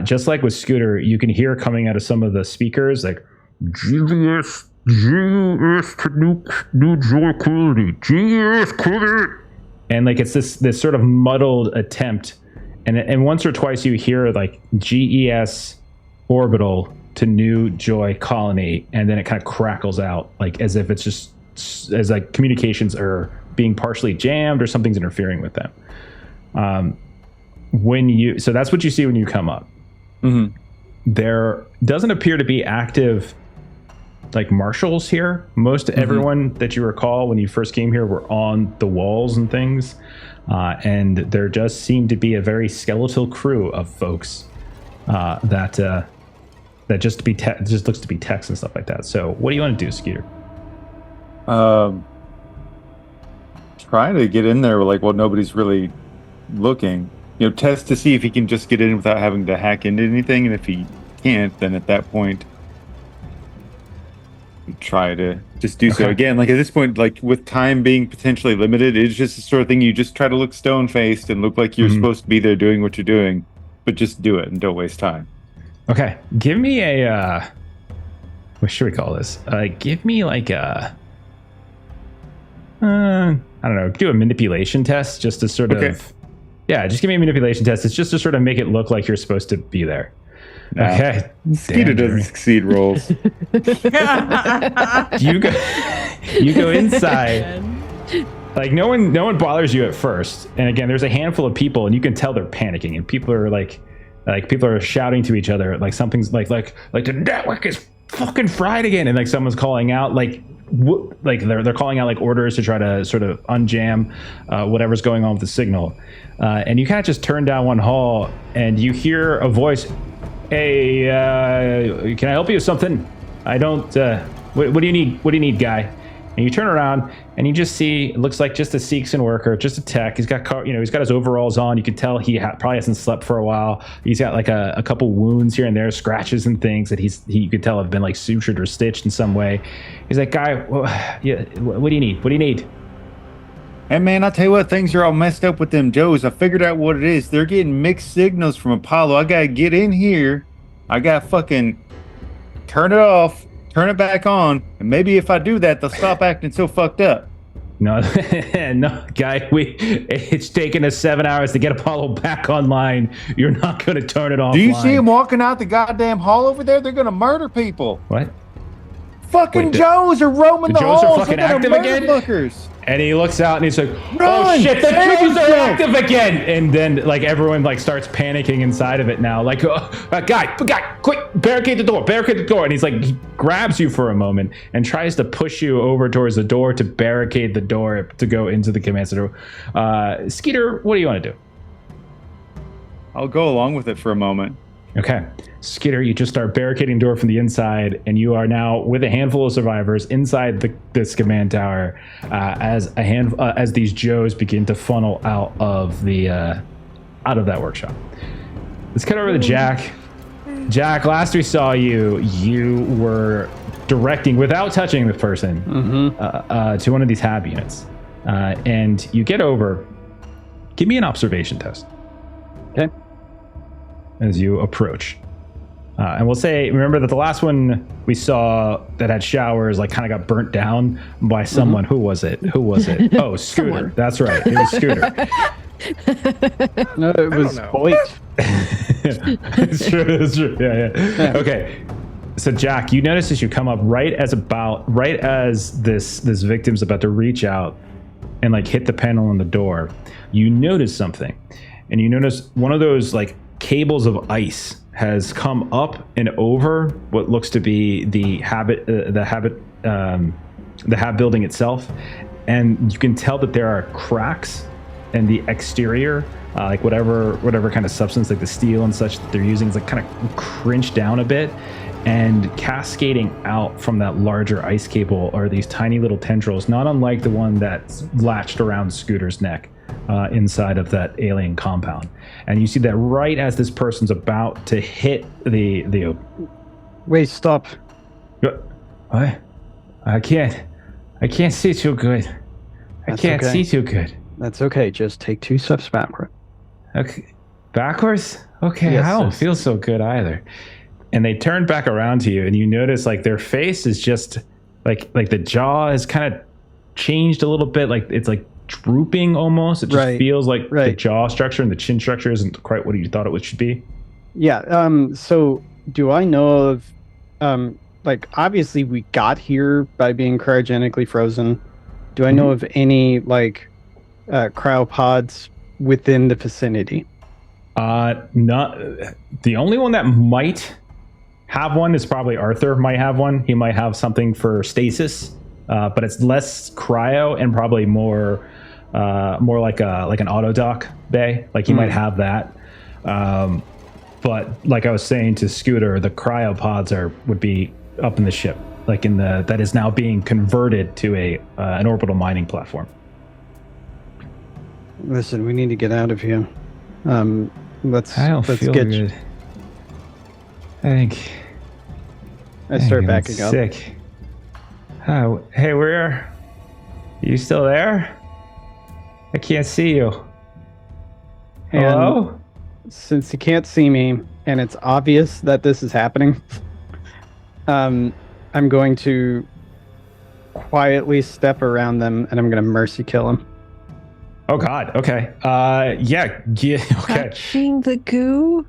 Just like with Scooter, you can hear coming out of some of the speakers, like, GS to new joy quality, GS quality. And, like, it's this sort of muddled attempt. And once or twice you hear, like, GES orbital to new joy colony, and then it kind of crackles out, like, as if it's just, as like communications are being partially jammed or something's interfering with them. So that's what you see when you come up. There doesn't appear to be active, like, marshals here. Most everyone that you recall when you first came here were on the walls and things, and there just seemed to be a very skeletal crew of folks that just looks to be techs and stuff like that. So what do you want to do, Skeeter? Trying to get in there, like, while nobody's really looking. You know, test to see if he can just get in without having to hack into anything, and if he can't, then at that point, try to just do so again. Like, at this point, like, with time being potentially limited, it's just the sort of thing you just try to look stone-faced and look like you're supposed to be there doing what you're doing, but just do it and don't waste time. Okay, give me a what should we call this? Give me, like, a I don't know, do a manipulation test just to sort of, just give me a manipulation test. It's just to sort of make it look like you're supposed to be there. Okay. Skeeter doesn't succeed rolls. You go inside. Like, no one bothers you at first. And again, there's a handful of people, and you can tell they're panicking, and people are like people are shouting to each other, like something's like the network is fucking fried again, and like someone's calling out, like they're calling out, like, orders to try to sort of unjam whatever's going on with the signal. And you kind of just turn down one hall, and you hear a voice. Hey, can I help you with something? I don't, what do you need? What do you need, guy? And you turn around, and you just see, it looks like just a Seegson worker, just a tech. He's got, he's got his overalls on. You can tell he probably hasn't slept for a while. He's got, like, a couple wounds here and there, scratches and things that you could tell have been, like, sutured or stitched in some way. He's like, guy, what do you need? What do you need? Hey, man, I'll tell you what, things are all messed up with them Joes. I figured out what it is. They're getting mixed signals from Apollo. I gotta get in here. I gotta fucking turn it off, turn it back on, and maybe if I do that, they'll stop acting so fucked up. No, no, guy, it's taken us 7 hours to get Apollo back online. You're not gonna turn it off. Do you see him walking out the goddamn hall over there? They're gonna murder people. What? Fucking Joes are roaming the halls. Joes are fucking active again? Fuckers. And he looks out and he's like, Run! "Oh shit, the Joes are yourself!" active again!" And then, like, everyone, like, starts panicking inside of it now. Like, guy, quick, barricade the door! And he's like, he grabs you for a moment and tries to push you over towards the door to barricade the door to go into the command center. Skeeter, what do you want to do? I'll go along with it for a moment. Okay. Skeeter, you just start barricading the door from the inside, and you are now with a handful of survivors inside this command tower as these Joes begin to funnel out of that workshop. Let's cut over to Jack. Jack, last we saw you were directing, without touching the person, to one of these hab units. And you get over. Give me an observation test. Okay. As you approach. And we'll say, remember that the last one we saw that had showers, like, kind of got burnt down by someone. Who was it? Oh, Scooter. Someone. That's right. It was Scooter. No, it was Boyd. It's true. Yeah. Okay. So Jack, you notice as you come up right as this victim's about to reach out and like hit the panel on the door, you notice something. And you notice one of those like cables of ice has come up and over what looks to be the hab building itself, and you can tell that there are cracks in the exterior, like whatever kind of substance, like the steel and such that they're using, is like kind of crinched down a bit, and cascading out from that larger ice cable are these tiny little tendrils, not unlike the one that's latched around Scooter's neck inside of that alien compound. And you see that right as this person's about to hit the Wait, stop. What? I can't see too good. That's I can't okay. see too good. That's okay. Just take 2 steps backward. Okay. Backwards? Okay, Yes, I don't sis. feel so good either. And they turn back around to you, and you notice like their face is just like the jaw is kind of changed a little bit. Like it's like drooping almost. It just feels like the jaw structure and the chin structure isn't quite what you thought it should be. Yeah. So do I know of, like, obviously we got here by being cryogenically frozen. Do I know of any like cryopods within the vicinity? Not the only one that might have one is probably Arthur might have one. He might have something for stasis, but it's less cryo and probably more like an auto dock bay. Like he might have that. But like I was saying to Scooter, the cryopods would be up in the ship, like that is now being converted to an orbital mining platform. Listen, we need to get out of here. Let's I don't feel get. good. I start I'm backing up. Sick. Oh, hey, are you still there? I can't see you. And Hello? since you can't see me, and it's obvious that this is happening, I'm going to quietly step around them, and I'm going to mercy kill him. Oh God. Okay. Yeah. Okay. Touching the goo.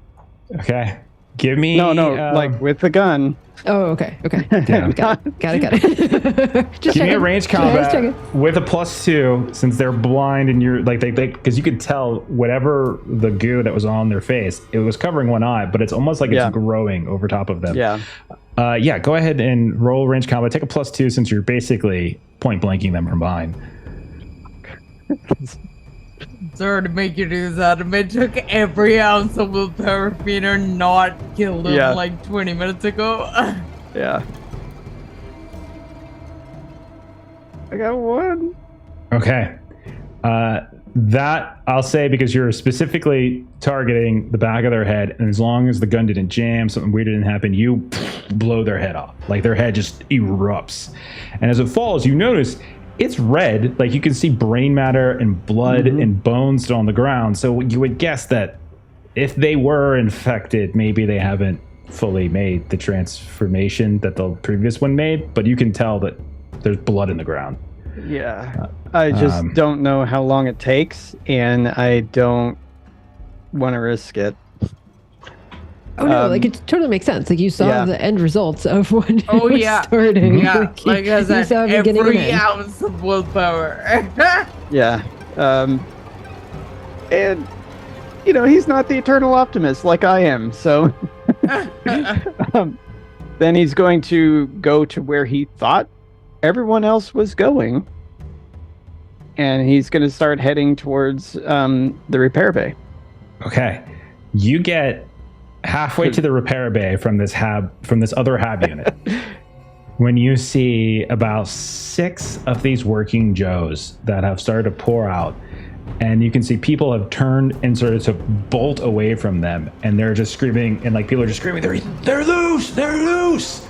Okay. Give me. No, like with the gun. Oh, okay. Damn. Got it. Just Give me a checking. range Just combat checking. with a +2, since they're blind and you're like they because you could tell whatever the goo that was on their face, it was covering one eye, but it's almost like it's growing over top of them. Yeah. Yeah. Go ahead and roll range combat. Take a +2 since you're basically point blanking them from behind. Sorry to make you do that. It took every ounce of willpower for me to not kill them like 20 minutes ago. Yeah. I got 1. Okay. That I'll say, because you're specifically targeting the back of their head, and as long as the gun didn't jam, something weird didn't happen, you blow their head off. Like their head just erupts. And as it falls, you notice it's red. Like you can see brain matter and blood and bones still on the ground. So you would guess that if they were infected, maybe they haven't fully made the transformation that the previous one made, but you can tell that there's blood in the ground. Yeah. I just don't know how long it takes, and I don't want to risk it. Oh no, like it totally makes sense. Like you saw the end results of when it was starting. Yeah, like I said, saw beginning and every end. ounce of willpower. Yeah. And, you know, he's not the eternal optimist like I am, so... then he's going to go to where he thought everyone else was going, and he's going to start heading towards the repair bay. Okay. You get halfway to the repair bay from this other hab unit when you see about 6 of these working Joes that have started to pour out, and you can see people have turned and started to bolt away from them, and they're just screaming, and like people are just screaming, they're loose,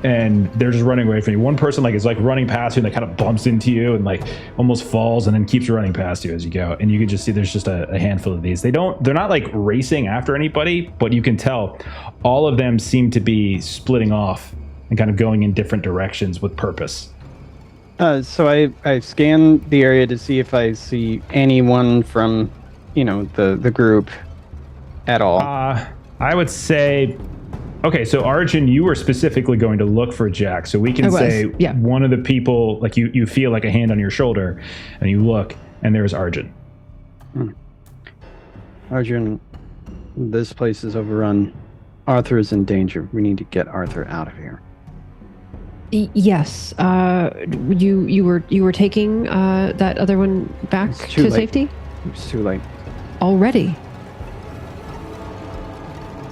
and they're just running away from you. One person like is like running past you and they kind of bumps into you and like almost falls and then keeps running past you as you go. And you can just see there's just a handful of these. They're not like racing after anybody, but you can tell all of them seem to be splitting off and kind of going in different directions with purpose. So I scan the area to see if I see anyone from, the group at all. I would say, okay, so Arjun, you were specifically going to look for Jack. So we can say one of the people, like you feel like a hand on your shoulder and you look and there's Arjun. Arjun, this place is overrun. Arthur is in danger. We need to get Arthur out of here. Yes. You were taking that other one back to safety? It was too late. Already.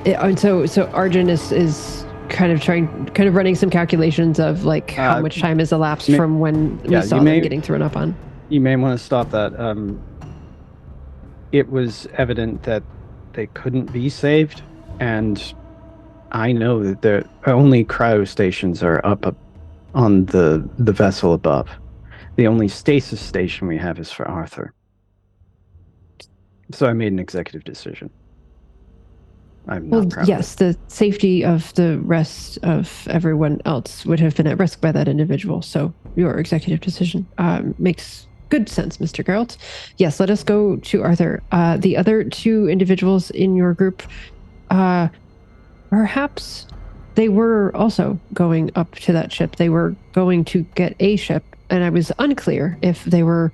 And so Arjun is kind of running some calculations of like how much time has elapsed from when we saw them getting thrown up on. You may want to stop that. It was evident that they couldn't be saved, and I know that the only cryo stations are up on the vessel above. The only stasis station we have is for Arthur. So I made an executive decision. I'm not proud. Yes, the safety of the rest of everyone else would have been at risk by that individual. So your executive decision makes good sense, Mr. Geralt. Yes, let us go to Arthur. The other two individuals in your group, perhaps they were also going up to that ship. They were going to get a ship, and I was unclear if they were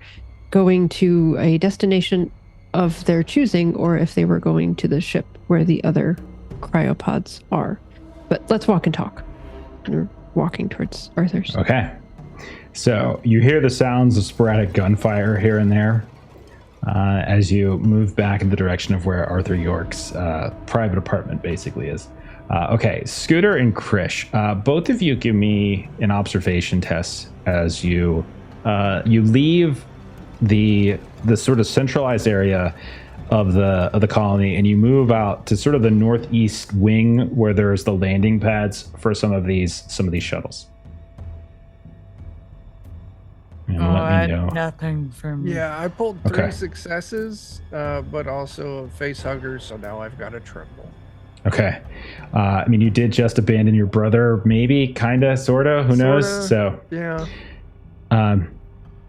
going to a destination of their choosing or if they were going to the ship where the other cryopods are. But let's walk and talk. And we're walking towards Arthur's. Okay. So you hear the sounds of sporadic gunfire here and there as you move back in the direction of where Arthur York's private apartment basically is. Okay, Scooter and Krish, both of you give me an observation test as you leave the sort of centralized area of the colony and you move out to sort of the northeast wing where there's the landing pads for some of these shuttles. And let me know. Nothing from me. Yeah, I pulled 3 successes, but also a face hugger, so now I've got a triple. Okay. I mean, you did just abandon your brother, maybe, kind of, sort of, who knows? So, yeah.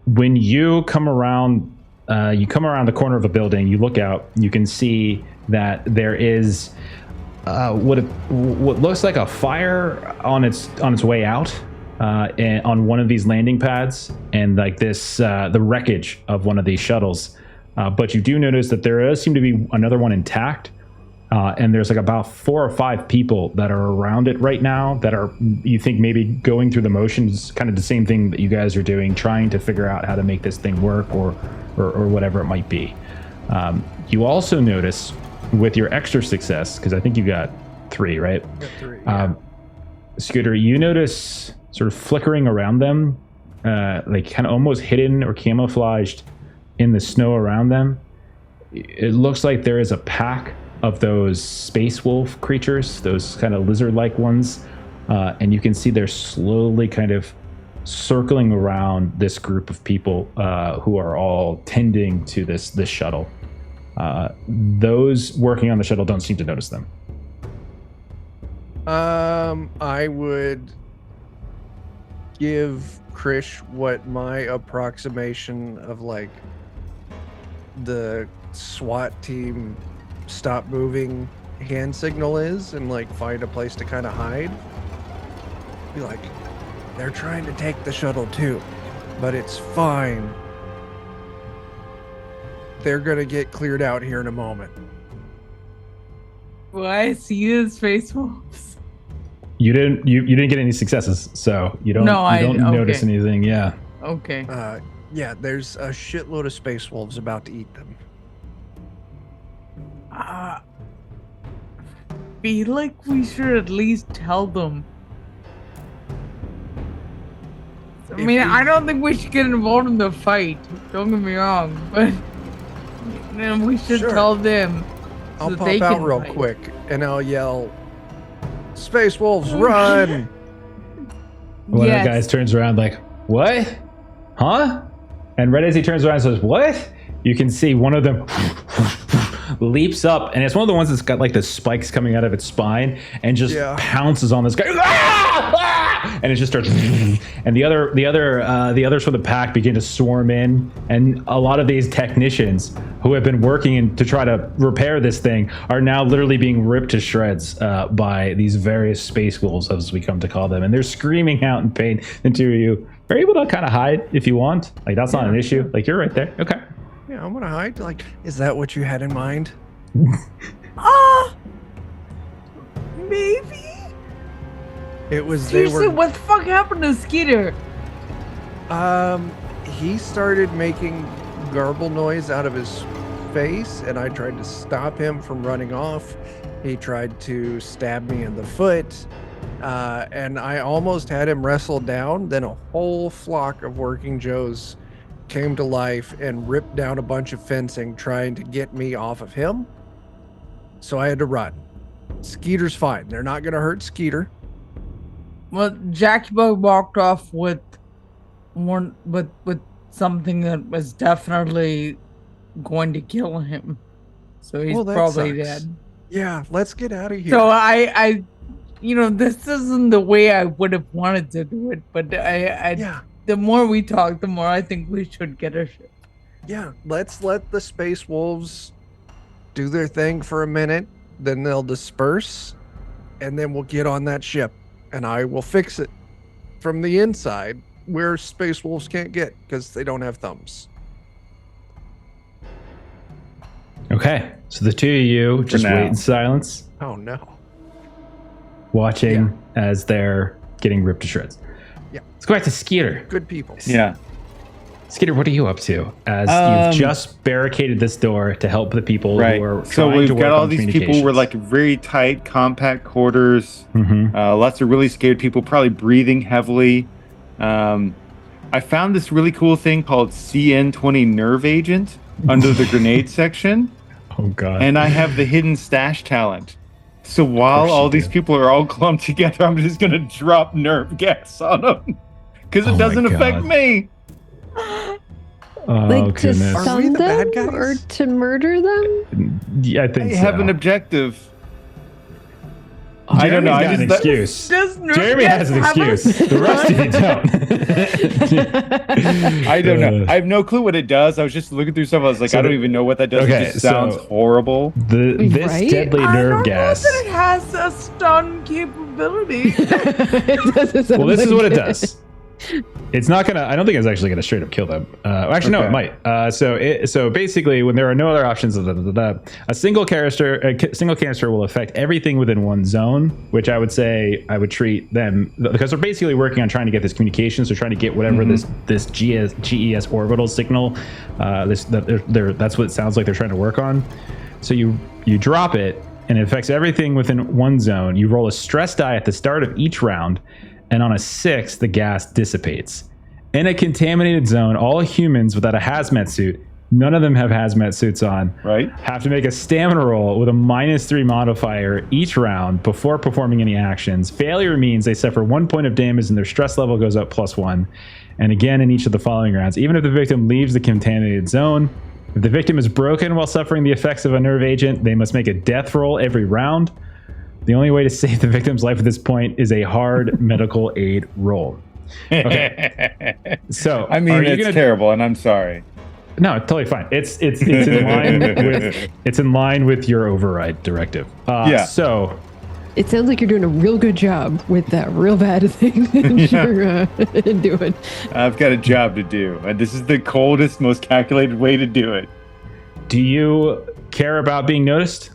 When you come around the corner of a building, you look out, you can see that there is what looks like a fire on its way out on one of these landing pads, and like this the wreckage of one of these shuttles. But you do notice that there does seem to be another one intact. And there's like about 4 or 5 people that are around it right now that are, you think, maybe going through the motions, kind of the same thing that you guys are doing, trying to figure out how to make this thing work or whatever it might be. You also notice with your extra success, because I think you got 3, right? Got 3. Yeah. Scooter, you notice sort of flickering around them, like kind of almost hidden or camouflaged in the snow around them. It looks like there is a pack of those space wolf creatures, those kind of lizard-like ones, and you can see they're slowly kind of circling around this group of people who are all tending to this shuttle. Those working on the shuttle don't seem to notice them. I would give Krish what my approximation of like the SWAT team stop moving hand signal is, and like find a place to kind of hide. Be like, they're trying to take the shuttle too, but it's fine. They're gonna get cleared out here in a moment. Well, I see his face wolves. You didn't get any successes, so you don't notice anything. Yeah. Okay. Yeah, there's a shitload of space wolves about to eat them. Feel like we should at least tell them. I don't think we should get involved in the fight. Don't get me wrong, but we should tell them. I'll pop out real quick and I'll yell, "Space wolves, run!" one of Yes. the guys turns around like, what? Huh? And right as he turns around and says, what? You can see one of them leaps up, and it's one of the ones that's got like the spikes coming out of its spine and just pounces on this guy. And it just starts, and the others from the pack begin to swarm in, and a lot of these technicians who have been working to try to repair this thing are now literally being ripped to shreds by these various space wolves, as we come to call them, and they're screaming out in pain. The two of you are able to kind of hide if you want. Like, that's not an issue. Like, you're right there. Okay. Yeah, I'm gonna hide. Like, is that what you had in mind? Maybe. It was. Seriously, what the fuck happened to Skeeter? He started making garble noise out of his face, and I tried to stop him from running off. He tried to stab me in the foot, and I almost had him wrestled down. Then a whole flock of working Joes came to life and ripped down a bunch of fencing trying to get me off of him. So I had to run. Skeeter's fine. They're not going to hurt Skeeter. Well, Jackie Boy walked off with something that was definitely going to kill him. So he's That probably sucks. dead. Yeah, let's get out of here. So I this isn't the way I would have wanted to do it, but the more we talk, the more I think we should get a ship. Yeah, let's let the space wolves do their thing for a minute, then they'll disperse, and then we'll get on that ship, and I will fix it from the inside where space wolves can't get because they don't have thumbs. Okay. So the two of you just wait in silence, Oh no. watching as they're getting ripped to shreds. Yeah. Let's go back to Skeeter. Good people. Yeah. Skeeter, what are you up to as you've just barricaded this door to help the people Right. who are So trying we've to work got all on these people. We're like very tight, compact quarters. Lots of really scared people, probably breathing heavily. I found this really cool thing called CN20 Nerve Agent under the grenade section. Oh, God. And I have the hidden stash talent. So while all these people are all clumped together, I'm just going to drop nerve gas on them. Because it doesn't affect me. Like to goodness. Are we stun the bad them guys? or to murder them? Yeah, I think I so. have an objective. I don't know. Jeremy's got an excuse. Jeremy has an excuse. The rest of you don't. I don't know. I have no clue what it does. I was just looking through stuff. I was like, I don't even know what that does. Okay, It just sounds so- horrible. This Right? deadly I nerve don't gas. know that it has a stun capability. It doesn't sound Well, this is like what it does. It's not gonna. I don't think it's actually gonna straight up kill them. Actually, no, it Okay. might. So basically, when there are no other options, a single canister will affect everything within one zone. Which I would say I would treat them because they're basically working on trying to get this communications. They're trying to get whatever this GES orbital signal. That's what it sounds like they're trying to work on. So you drop it, and it affects everything within one zone. You roll a stress die at the start of each round. And on a 6, the gas dissipates. In a contaminated zone, all humans without a hazmat suit, none of them have hazmat suits on, Right. have to make a stamina roll with a -3 modifier each round before performing any actions. Failure means they suffer 1 point of damage and their stress level goes up +1. And again in each of the following rounds. Even if the victim leaves the contaminated zone, if the victim is broken while suffering the effects of a nerve agent, they must make a death roll every round. The only way to save the victim's life at this point is a hard medical aid roll. Okay. So, I mean, are you it's gonna... terrible, and I'm sorry. No, totally fine. It's in line with your override directive. Yeah. So, It sounds like you're doing a real good job with that real bad thing that you're doing. I've got a job to do, and this is the coldest, most calculated way to do it. do you care about being noticed?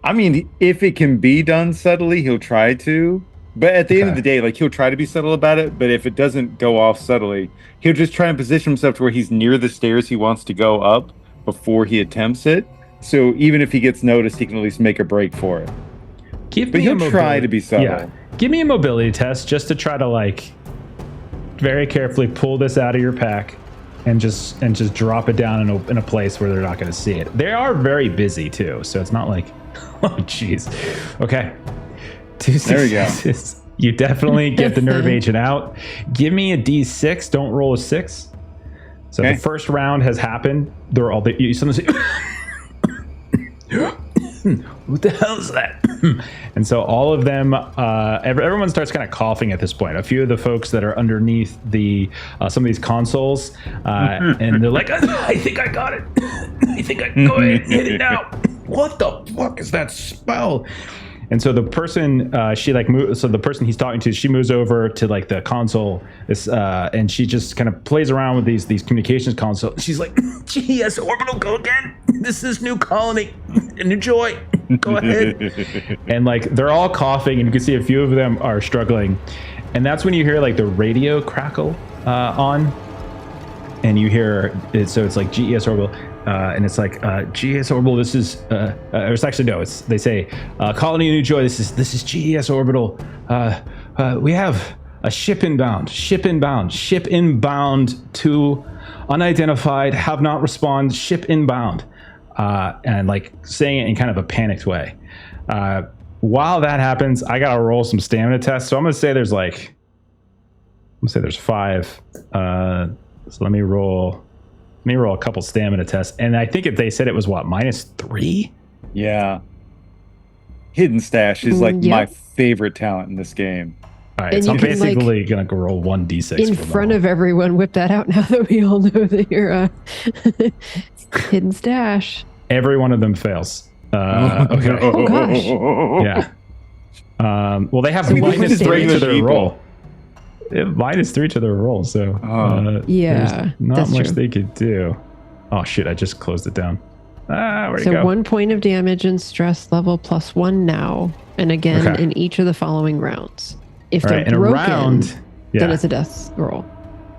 I mean, if it can be done subtly, he'll try to. But at the end of the day, like, he'll try to be subtle about it. But if it doesn't go off subtly, he'll just try and position himself to where he's near the stairs he wants to go up before he attempts it. So even if he gets noticed, he can at least make a break for it. But he'll try to be subtle. Yeah. Give me a mobility test just to try to, like, very carefully pull this out of your pack and just drop it down in a place where they're not going to see it. They are very busy too, so it's not like, oh jeez. Okay. 2 There we go. successes. You definitely get the nerve agent out. Give me a D6. Don't roll a 6. So the first round has happened. They're all. You suddenly say, "What the hell is that?" And so all of them, everyone starts kind of coughing at this point. A few of the folks that are underneath the some of these consoles, and they're like, "I think I got it. I think I go ahead and hit it now." What the fuck is that spell? And so the person the person he's talking to, she moves over to like the console, and she just kind of plays around with these communications console. She's like, "GES orbital, go again. This is new colony. Enjoy. Go ahead." And like they're all coughing, and you can see a few of them are struggling. And that's when you hear like the radio crackle on, and you hear it. So it's like GES orbital. And it's like GES orbital. This is, or it's actually no. It's they say colony New Joy. This is GES orbital. We have a ship inbound to unidentified. Have not respond. Ship inbound, and like saying it in kind of a panicked way. While that happens, I gotta roll some stamina tests. So I'm gonna say there's 5. So let me roll a couple stamina tests. And I think if they said it was what, -3? Yeah. Hidden Stash is like my favorite talent in this game. All right, so I'm basically going to roll 1d6 in front of everyone. Whip that out now that we all know that you're Hidden Stash. Every one of them fails. Okay. Oh gosh. Yeah. Well, they have -3 to their roll. -3 to their roll, so yeah, there's not that's much true. they could do. Oh shit, I just closed it down. Where'd it So go? 1 point of damage and stress level +1 now, and again in each of the following rounds. If All they're right, in a broken, round, then it's a death roll.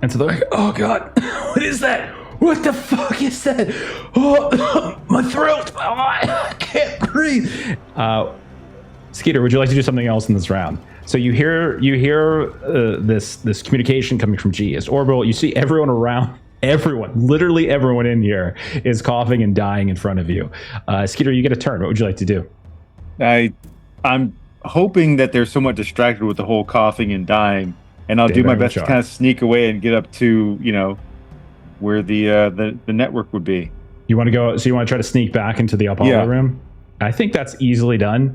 And so they're like, "Oh god, what is that? What the fuck is that? Oh, my throat! Oh, I can't breathe." Skeeter, would you like to do something else in this round? So you hear this communication coming from GES orbital. You see everyone around. Literally everyone in here is coughing and dying in front of you. Skeeter, you get a turn. What would you like to do? I'm hoping that they're somewhat distracted with the whole coughing and dying, and I'll do my best to kind of sneak away and get up to where the network would be. You want to go? So you want to try to sneak back into the Apollo room? I think that's easily done.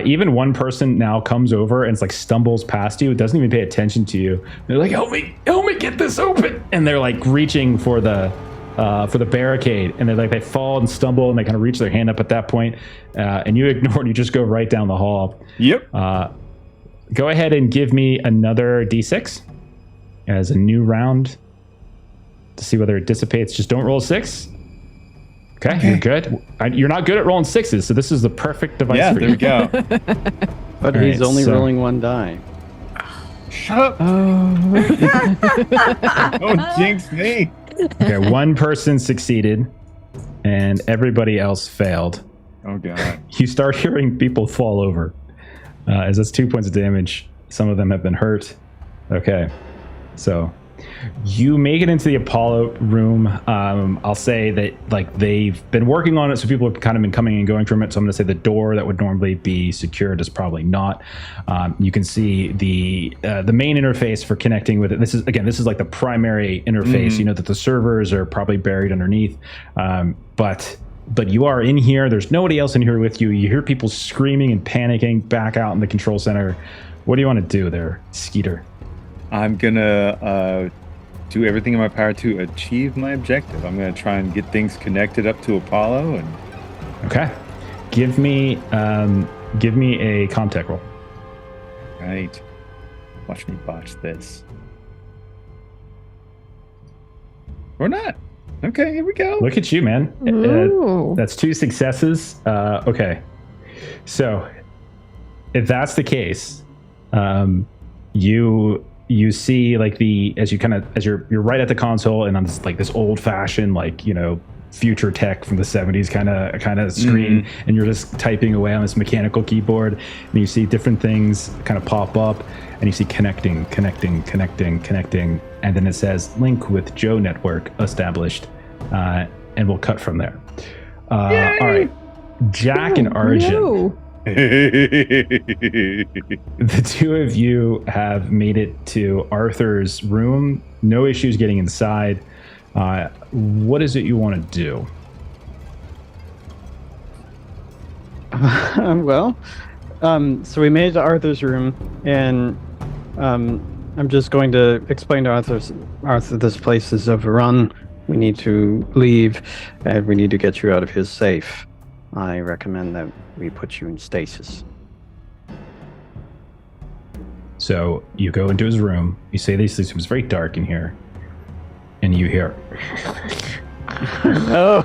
Even one person now comes over and stumbles past you. It doesn't even pay attention to you. They're like, help me get this open. And they're like reaching for the barricade. And they fall and stumble and they kind of reach their hand up at that point. And you ignore and you just go right down the hall. Yep. Go ahead and give me another D6 as a new round to see whether it dissipates. Just don't roll a 6. Okay, you're good. You're not good at rolling 6s, so this is the perfect device for you. Yeah, there we go. But he's only rolling 1 die. Shut up. Don't jinx me. Okay, one person succeeded, and everybody else failed. Oh, God. You start hearing people fall over. As that's 2 points of damage. Some of them have been hurt. Okay, so you make it into the Apollo room. I'll say that they've been working on it, so people have kind of been coming and going from it. So I'm going to say the door that would normally be secured is probably not. You can see the main interface for connecting with it. This is like the primary interface. You know that the servers are probably buried underneath, but you are in here. There's nobody else in here with you. You hear people screaming and panicking back out in the control center. What do you want to do there, Skeeter? I'm gonna do everything in my power to achieve my objective. I'm gonna try and get things connected up to Apollo. And okay, give me a contact roll. Right, watch me botch this. Or not. Okay, here we go. Look at you, man. That's 2 successes. Okay, so if that's the case, you see as you're right at the console and on this old fashioned future tech from the 70s kind of screen, and you're just typing away on this mechanical keyboard, and you see different things kind of pop up, and you see connecting, and then it says link with Joe network established, and we'll cut from there. All right, Jack and Arjun. The two of you have made it to Arthur's room. No issues getting inside. What is it you want to do? Well, so we made it to Arthur's room, and I'm just going to explain to Arthur, this place is overrun. We need to leave, and we need to get you out of his safe. I recommend that we put you in stasis. So you go into his room. You say this room's very dark in here, and you hear, Oh,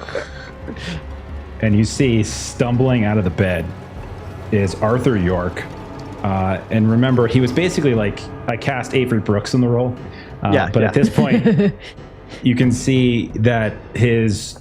and you see stumbling out of the bed is Arthur York. And remember, he was basically like, I cast Avery Brooks in the role. At this point, you can see that his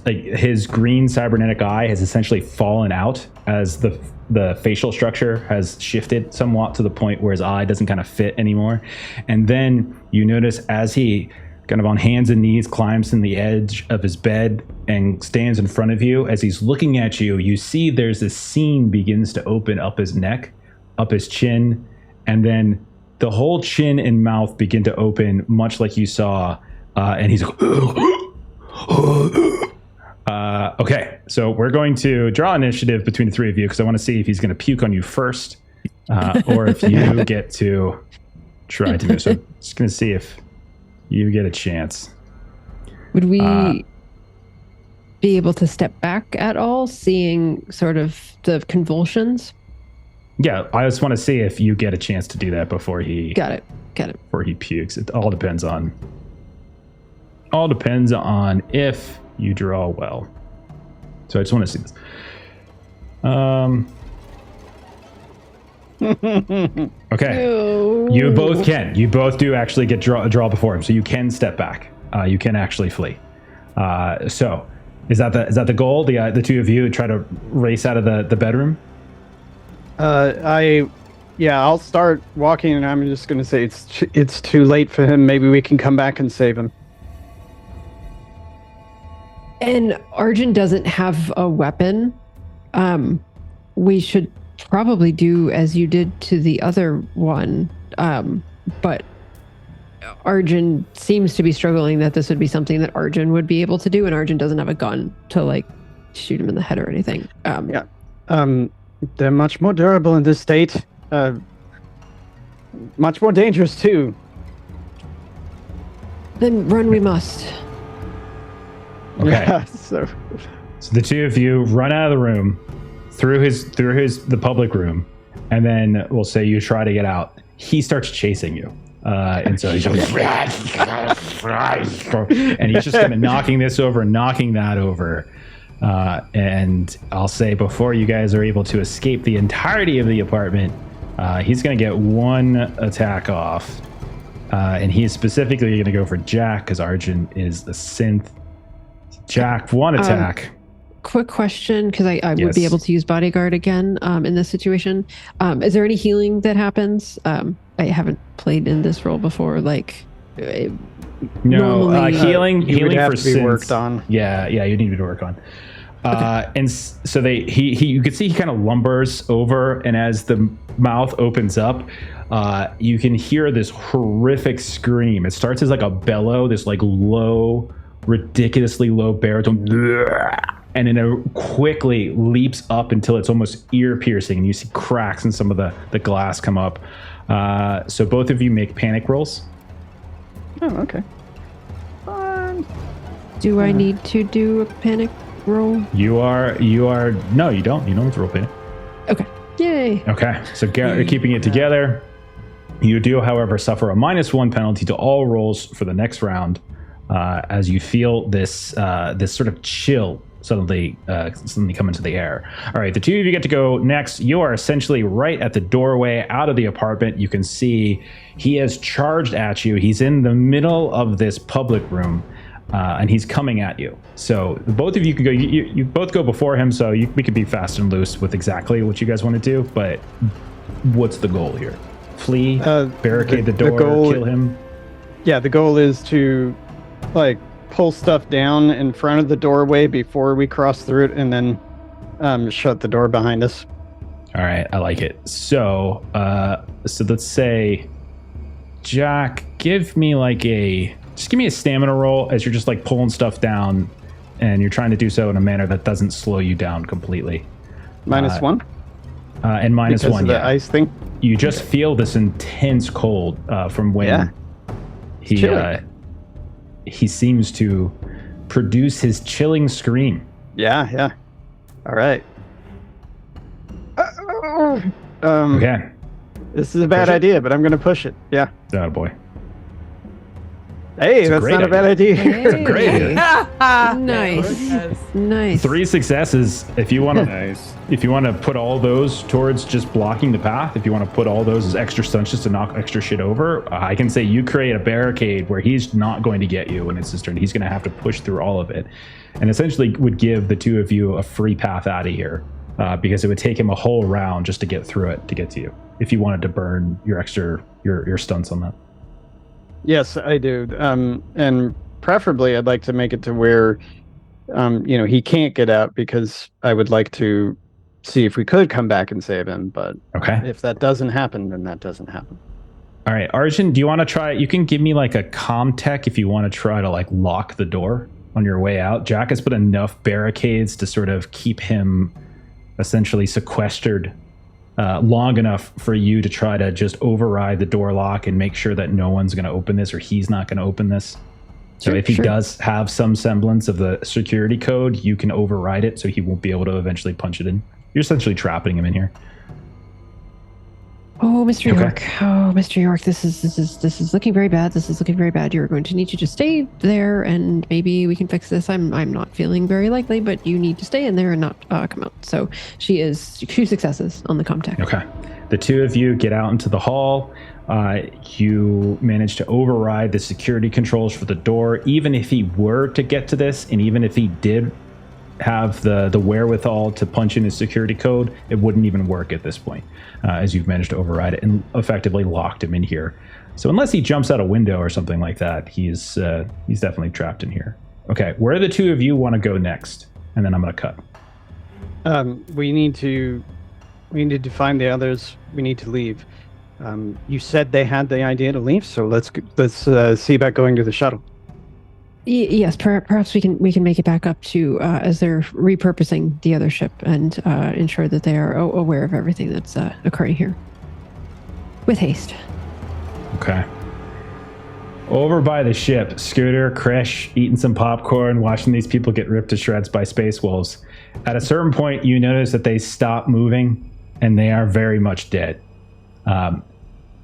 green cybernetic eye has essentially fallen out as the facial structure has shifted somewhat to the point where his eye doesn't kind of fit anymore. And then you notice as he kind of on hands and knees climbs in the edge of his bed and stands in front of you, as he's looking at you, you see there's this seam begins to open up his neck, up his chin, and then the whole chin and mouth begin to open, much like you saw. And he's like, okay, so we're going to draw initiative between the three of you because I want to see if he's going to puke on you first, or if you get to try to move. So I'm just going to see if you get a chance. Would we be able to step back at all, seeing sort of the convulsions? Yeah, I just want to see if you get a chance to do that before he Got it. before he pukes. It all depends on if you draw well. So I just want to see this. Okay. No. You both can. You both do actually get draw before him, so you can step back. You can actually flee. So is that the goal? The two of you try to race out of the bedroom? I'll start walking, and I'm just going to say it's too late for him. Maybe we can come back and save him. And Arjun doesn't have a weapon. We should probably do as you did to the other one. But Arjun seems to be struggling that this would be something that Arjun would be able to do, and Arjun doesn't have a gun to like shoot him in the head or anything. They're much more durable in this state. Much more dangerous too. Then run we must. Okay. Yeah, so the two of you run out of the room through the public room, and then we'll say you try to get out. He starts chasing you. And so he's and he's just kind of knocking this over, knocking that over. And I'll say before you guys are able to escape the entirety of the apartment, he's going to get one attack off. And he's specifically going to go for Jack because Arjun is the synth. Jack, one attack. Quick question, because I would be able to use bodyguard again in this situation. Is there any healing that happens? I haven't played in this role before. Like, no, healing would have for to be synths. worked on. Yeah, you need to work on. Okay. And so you can see he kind of lumbers over, and as the mouth opens up, you can hear this horrific scream. It starts as like a bellow, this like low, ridiculously low baritone, and then it quickly leaps up until it's almost ear piercing, and you see cracks in some of the glass come up. So both of you make panic rolls. Oh, okay. Do I need to do a panic roll? You no, you don't have to roll panic. Okay. Yay. Okay, so keeping it together. You do, however, suffer a -1 penalty to all rolls for the next round, as you feel this sort of chill suddenly come into the air. All right, the two of you get to go next. You are essentially right at the doorway out of the apartment. You can see he has charged at you. He's in the middle of this public room, and he's coming at you. So both of you can go. You both go before him, so we could be fast and loose with exactly what you guys want to do. But what's the goal here? Flee, barricade the door, kill him? Yeah, the goal is to like pull stuff down in front of the doorway before we cross through it, and then shut the door behind us. All right, I like it. So, so let's say, Jack, give me a stamina roll as you're just like pulling stuff down, and you're trying to do so in a manner that doesn't slow you down completely. -1. And minus because one, of the ice thing. You just feel this intense cold from when he seems to produce his chilling scream. Yeah. All right. Okay. This is a bad idea, but I'm going to push it. Yeah. Oh boy. Hey, that's not a bad idea. It's a great idea. Nice. 3 successes. If you want to, Nice. if you want to put all those towards just blocking the path, if you want to put all those as extra stunts just to knock extra shit over, I can say you create a barricade where he's not going to get you when it's his turn. He's going to have to push through all of it, and essentially would give the two of you a free path out of here, because it would take him a whole round just to get through it to get to you. If you wanted to burn your stunts on that. Yes, I do. And preferably, I'd like to make it to where, he can't get out, because I would like to see if we could come back and save him. But Okay. if that doesn't happen, then that doesn't happen. All right, Arjun, do you want to try? You can give me like a comm tech if you want to try to like lock the door on your way out. Jack has put enough barricades to sort of keep him essentially sequestered long enough for you to try to just override the door lock and make sure that no one's going to open this, or he's not going to open this. So if he does have some semblance of the security code, you can override it so he won't be able to eventually punch it in. You're essentially trapping him in here. Oh, Mr. York. Oh, Mr. York, this is looking very bad. This is looking very bad. You're going to need to just stay there, and maybe we can fix this. I'm not feeling very likely, but you need to stay in there and not come out. So she is 2 successes on the comtech. Okay. The two of you get out into the hall. You manage to override the security controls for the door. Even if he were to get to this, and even if he did have the wherewithal to punch in his security code, it wouldn't even work at this point, as you've managed to override it and effectively locked him in here. So unless he jumps out a window or something like that, he's definitely trapped in here. Okay, where do the two of you want to go next? And then I'm going to cut. We need to find the others. We need to leave. You said they had the idea to leave, so let's see about going to the shuttle. Yes, perhaps we can make it back up to as they're repurposing the other ship, and ensure that they are aware of everything that's occurring here. With haste. Okay. Over by the ship, Scooter, Krish, eating some popcorn, watching these people get ripped to shreds by space wolves. At a certain point, you notice that they stop moving, and they are very much dead.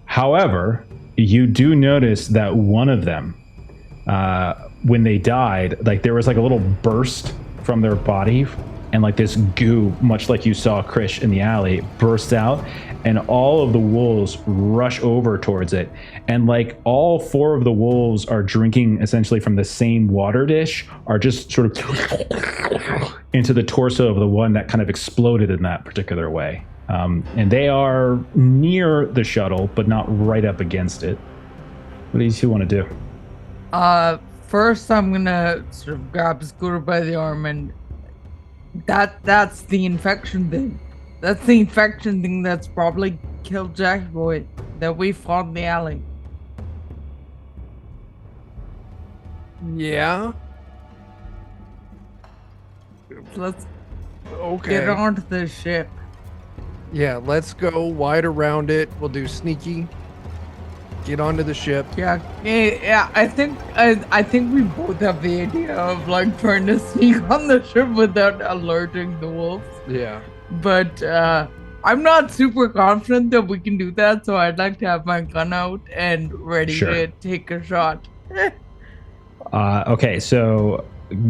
However, you do notice that one of them, when they died, like there was like a little burst from their body, and like this goo, much like you saw Krish in the alley, bursts out, and all of the wolves rush over towards it. And like all 4 of the wolves are drinking essentially from the same water dish, are just sort of into the torso of the one that kind of exploded in that particular way. And they are near the shuttle, but not right up against it. What do you two want to do? First, I'm gonna sort of grab Scooter by the arm, and that's the infection thing. That's the infection thing that's probably killed Jack Boy that we fought in the alley. Yeah. Let's Okay. get onto the ship. Yeah, let's go wide around it. We'll do sneaky. Get onto the ship. Yeah, I think we both have the idea of like trying to sneak on the ship without alerting the wolves. Yeah. But I'm not super confident that we can do that, so I'd like to have my gun out and ready to take a shot. Okay, so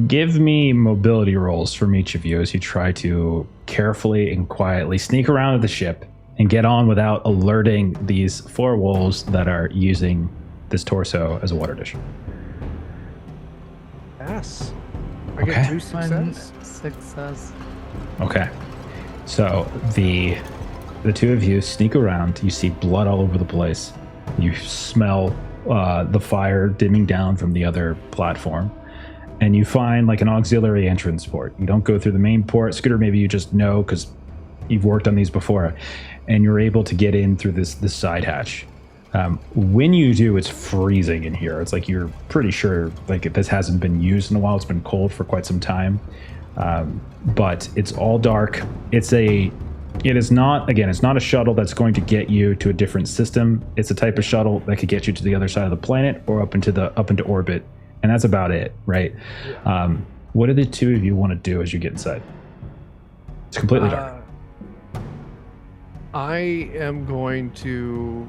give me mobility rolls from each of you as you try to carefully and quietly sneak around the ship and get on without alerting these 4 wolves that are using this torso as a water dish. Yes. I get 2 success. Success. Okay. So the two of you sneak around. You see blood all over the place. You smell the fire dimming down from the other platform. And you find like an auxiliary entrance port. You don't go through the main port. Scooter, maybe you just know because You've worked on these before, and you're able to get in through this side hatch. When you do, it's freezing in here. It's like you're pretty sure like this hasn't been used in a while. It's been cold for quite some time, but it's all dark. It's not a shuttle that's going to get you to a different system. It's a type of shuttle that could get you to the other side of the planet or up into orbit, and that's about it, right? What do the two of you want to do as you get inside? It's completely dark. I am going to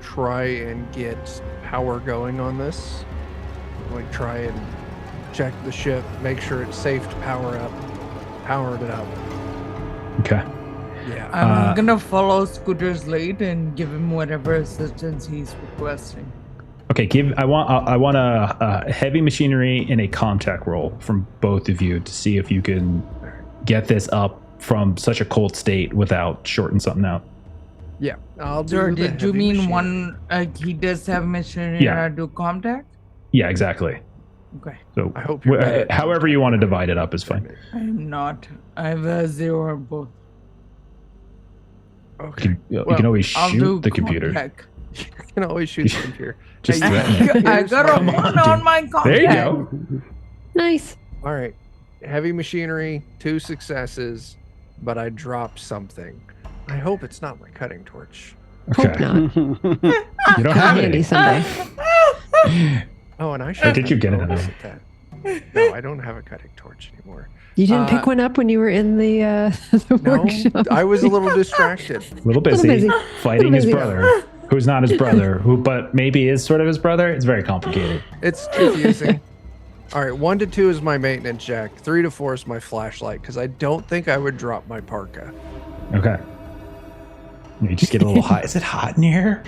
try and get power going on this. Like try and check the ship, make sure it's safe to power it up. Okay. Yeah. I'm gonna follow Scooter's lead and give him whatever assistance he's requesting. Okay, I want a heavy machinery and a contact roll from both of you to see if you can get this up from such a cold state without shorting something out. Yeah, I'll do. Sir, the did you heavy mean machinery. one? He does have machinery Yeah. and I do contact. Yeah, exactly. Okay. So I hope you're better at however you want to divide it up is fine. I am not. I have a 0 or both. Okay. You can always I'll shoot do the computer. contact. You can always shoot the computer. Just Hey, threaten it. I got a Come on, 1 on dude. my contact. There you go. Nice. All right. Heavy machinery, 2 successes, but I dropped something. I hope it's not my cutting torch. Hope Okay. not. You don't Come have handy any. someday. Oh, and I should. did you get have a another bonus at that. No, I don't have a cutting torch anymore. You didn't pick one up when you were in the, the No, workshop. I was a little distracted. A little busy, busy. fighting his Little busy. brother, who's not his brother, but maybe is sort of his brother. It's very complicated. It's confusing. All right, 1 to 2 is my maintenance jack. 3 to 4 is my flashlight because I don't think I would drop my parka. Okay. You just get a little hot. Is it hot in here?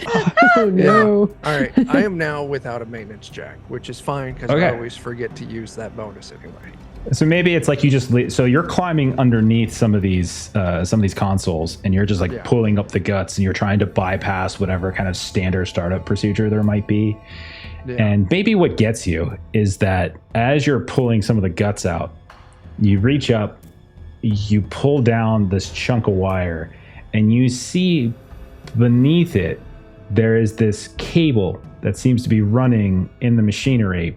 Oh no. All right, I am now without a maintenance jack, which is fine because Okay. I always forget to use that bonus anyway. So maybe it's like you just so you're climbing underneath some of these consoles, and you're just like Yeah. pulling up the guts, and you're trying to bypass whatever kind of standard startup procedure there might be. Yeah. And maybe what gets you is that as you're pulling some of the guts out, you reach up, you pull down this chunk of wire, and you see beneath it there is this cable that seems to be running in the machinery,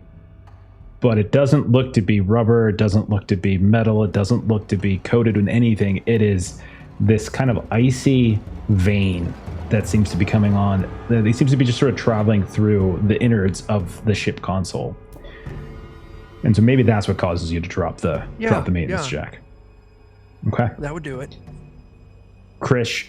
but it doesn't look to be rubber, it doesn't look to be metal, it doesn't look to be coated with anything. It is this kind of icy vein that seems to be coming on. They seems to be just sort of traveling through the innards of the ship console. And so maybe that's what causes you to drop the maintenance jack. Okay. That would do it. Krish,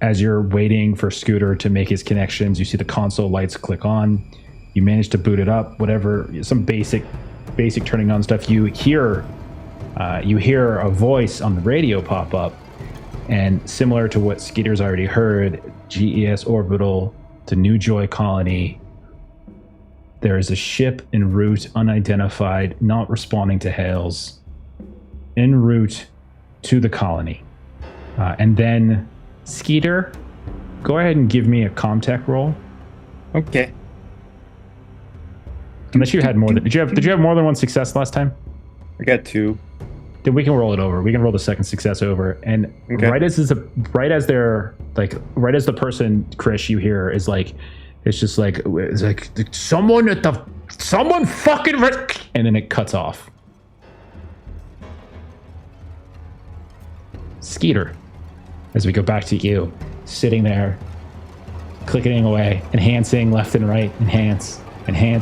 as you're waiting for Scooter to make his connections, you see the console lights click on. You manage to boot it up, whatever, some basic turning on stuff. You hear a voice on the radio pop up, and similar to what Skeeter's already heard, GES orbital to New Joy colony. There is a ship en route, unidentified, not responding to hails, en route to the colony. And then, Skeeter, go ahead and give me a contact roll. Okay. Unless you had more than did you have more than one success last time? I got 2. Then we can roll it over. We can roll the second success over. And Okay. right as the person, Krish, you hear is like, it's like someone fucking, and then it cuts off. Skeeter, as we go back to you, sitting there, clicking away, enhancing left and right, enhance.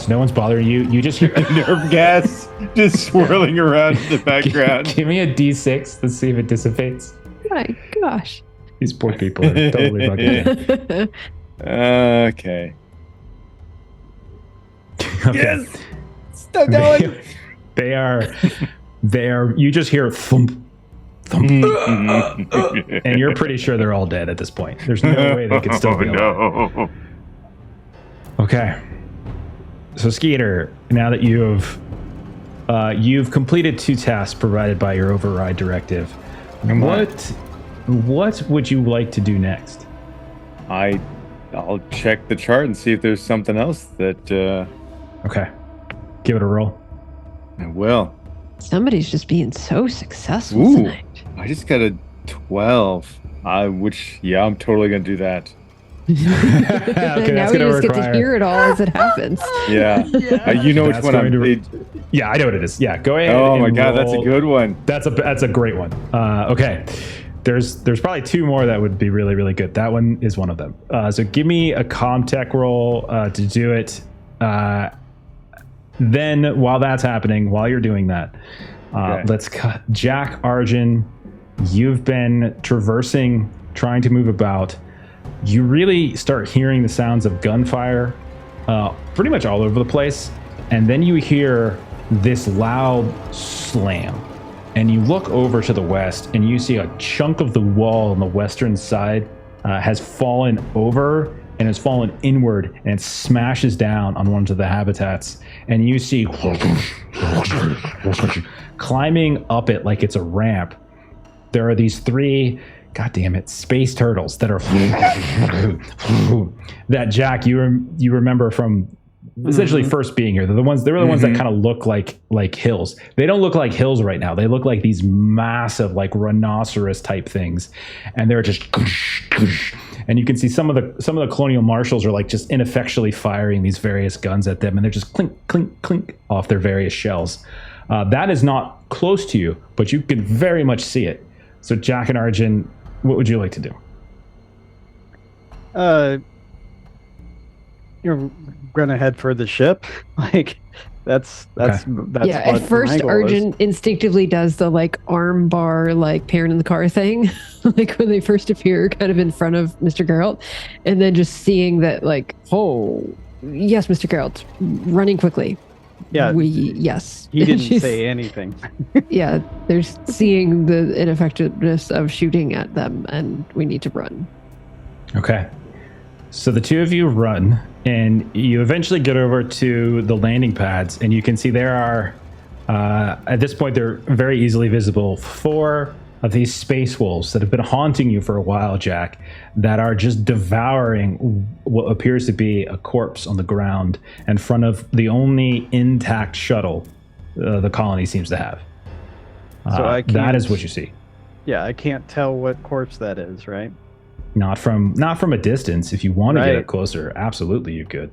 No one's bothering you. You just hear Nerve gas just swirling around in the background. Give me a D6. Let's see if it dissipates. My gosh. These poor people are totally bugging me. Okay. Okay. Yes! Still going! They are. You just hear thump, thump, and you're pretty sure they're all dead at this point. There's no way they could still be alive. No. Okay. So Skeeter, now that you've completed 2 tasks provided by your override directive, what would you like to do next? I'll check the chart and see if there's something else that Okay. Give it a roll. I will. Somebody's just being so successful Ooh. tonight. I just got a 12. I'm totally gonna do that. Okay, now that's we gonna just get to require. hear it all as it happens. Yeah. You know which That's one going I'm. to Yeah, I know what it is. Yeah, go ahead. Oh my and god, that's a roll. good one. That's a great one. Okay, there's probably two more that would be really really good. That one is one of them. So give me a Comtech roll to do it. Then while that's happening, while you're doing that, Okay. let's cut. Jack Arjun, you've been traversing, trying to move about. You really start hearing the sounds of gunfire pretty much all over the place. And then you hear this loud slam. And you look over to the west and you see a chunk of the wall on the western side has fallen over and has fallen inward and it smashes down on one of the habitats. And you see climbing up it like it's a ramp. There are these three, goddammit, space turtles that are that Jack, you remember from essentially first being here. They're the ones that kind of look like hills. They don't look like hills right now. They look like these massive like rhinoceros type things. And they're just and you can see some of the colonial marshals are like just ineffectually firing these various guns at them and they're just clink clink clink off their various shells. That is not close to you, but you can very much see it. So Jack and Arjun, what would you like to do? You're gonna head for the ship. Like that's Yeah, what at first my goal Arjun is. instinctively does the like arm bar like parent in the car thing, like when they first appear kind of in front of Mr. Geralt, and then just seeing that like, oh yes, Mr. Geralt, running quickly. Yeah, Yes. he didn't She's- say anything. Yeah, there's seeing the ineffectiveness of shooting at them, and we need to run. Okay. So the two of you run, and you eventually get over to the landing pads, and you can see there are, at this point, they're very easily visible, 4 of these space wolves that have been haunting you for a while, Jack, that are just devouring what appears to be a corpse on the ground in front of the only intact shuttle the colony seems to have. So I that can't- is what you see. Yeah, I can't tell what corpse that is, right? Not from a distance. If you want to get Right. up closer, absolutely you could.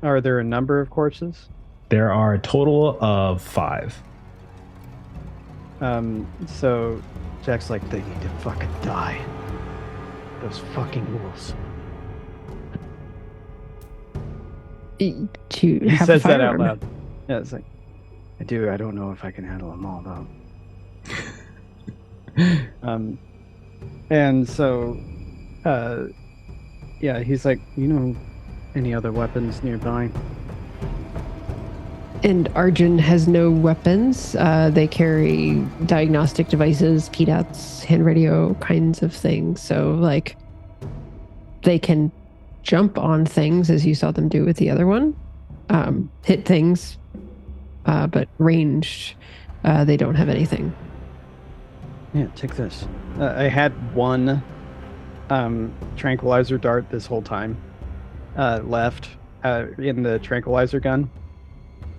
Are there a number of corpses? There are a total of 5. So Jack's like, they need to fucking die. Those fucking wolves. To He have says a that out firearm. loud. Yeah, it's like, I don't know if I can handle them all though. And so, yeah, he's like, any other weapons nearby? And Arjun has no weapons. They carry diagnostic devices, PDATs, hand radio kinds of things. So, like, they can jump on things as you saw them do with the other one, hit things, but ranged, they don't have anything. Yeah, take this. I had one tranquilizer dart this whole time left in the tranquilizer gun.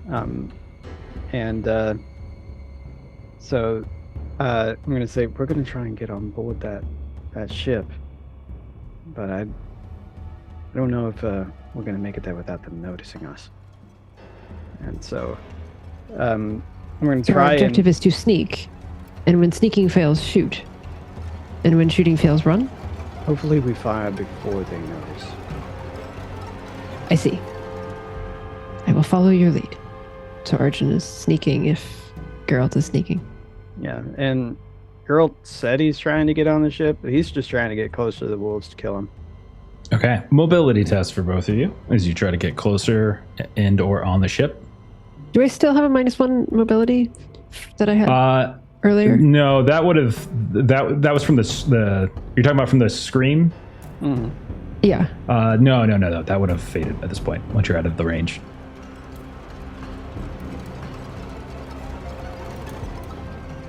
So I'm going to say we're going to try and get on board that ship. But I don't know if we're going to make it there without them noticing us. And so I'm going to Our try objective is to sneak. And when sneaking fails, shoot. And when shooting fails, run. hopefully we fire before they notice. I see. I will follow your lead. So Arjun is sneaking if Geralt is sneaking. Yeah, and Geralt said he's trying to get on the ship, but he's just trying to get close to the wolves to kill him. Okay. Mobility test for both of you as you try to get closer and or on the ship. Do I still have a -1 mobility that I had earlier? No, that would have that was from the you're talking about from the scream? Mm-hmm. Yeah. No. That would have faded at this point once you're out of the range.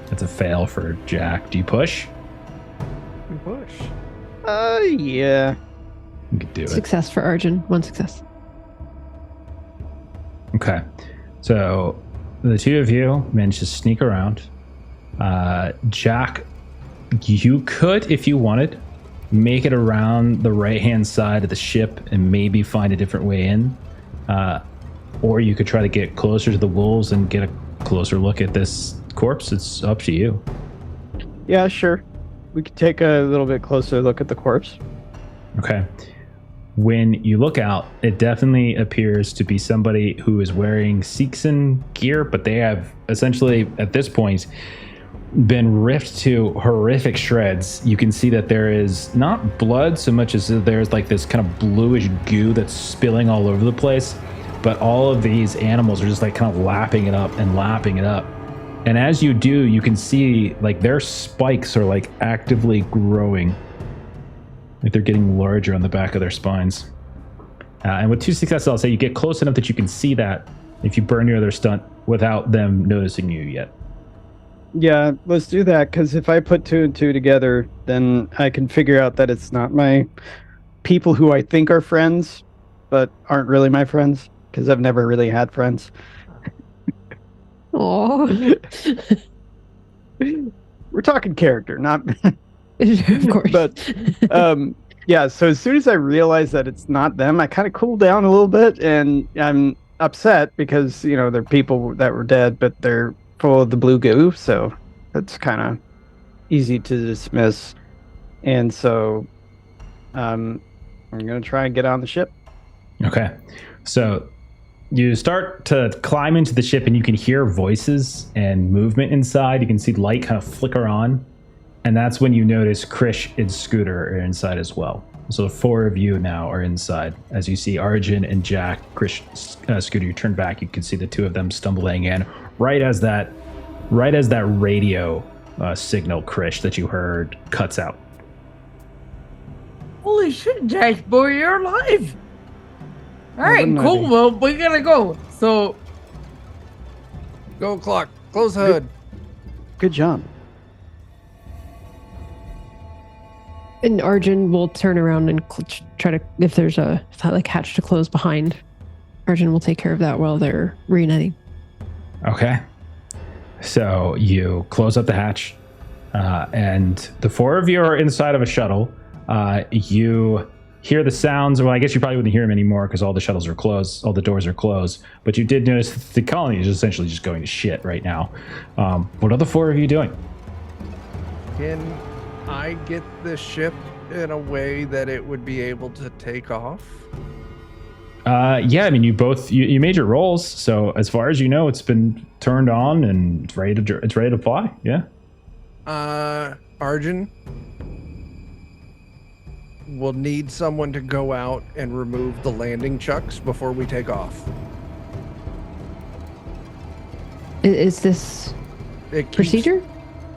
That's a fail for Jack. Do you push? Push. Yeah. You could do it. Success for Arjun. 1 success. Okay. So the two of you managed to sneak around. Jack You could, if you wanted, make it around the right-hand side of the ship and maybe find a different way in. Or you could try to get closer to the wolves and get a closer look at this corpse. It's up to you. Yeah, sure. We could take a little bit closer look at the corpse. Okay. When you look out, it definitely appears to be somebody who is wearing Seegson gear, but they have essentially, at this point, been ripped to horrific shreds. You can see that there is not blood so much as there's like this kind of bluish goo that's spilling all over the place, but all of these animals are just like kind of lapping it up and lapping it up. And as you do, you can see like their spikes are like actively growing. Like they're getting larger on the back of their spines. And with 2 successes, I'll say you get close enough that you can see that if you burn your other stunt without them noticing you yet. Yeah, let's do that, because if I put 2 and 2 together, then I can figure out that it's not my people who I think are friends, but aren't really my friends, because I've never really had friends. Oh, We're talking character, not... of course. But yeah, so as soon as I realize that it's not them, I kind of cool down a little bit, and I'm upset because, you know, they're people that were dead, but they're full of the blue goo, so that's kind of easy to dismiss. And so I'm going to try and get on the ship. Okay. So you start to climb into the ship and you can hear voices and movement inside. You can see light kind of flicker on. And that's when you notice Krish and Scooter are inside as well. So the 4 of you now are inside. As you see Arjun and Jack, Krish, Scooter, you turn back, you can see the 2 of them stumbling in right as that radio signal, Krish, that you heard cuts out. Holy shit, Jack, boy, you're alive. All right, wouldn't I cool. be? Well, we gotta go. So, Go clock. Close hood. Good job. And Arjun will turn around and try to, if there's a like hatch to close behind, Arjun will take care of that while they're reuniting. Okay. So you close up the hatch, and the 4 of you are inside of a shuttle. You hear the sounds. Well, I guess you probably wouldn't hear them anymore because all the shuttles are closed, all the doors are closed. But you did notice that the colony is essentially just going to shit right now. What are the 4 of you doing? Can I get the ship in a way that it would be able to take off? Yeah, I mean, you made your rolls, so as far as you know, it's been turned on and it's ready to fly. Yeah. Arjun, we'll need someone to go out and remove the landing chucks before we take off. Is this procedure?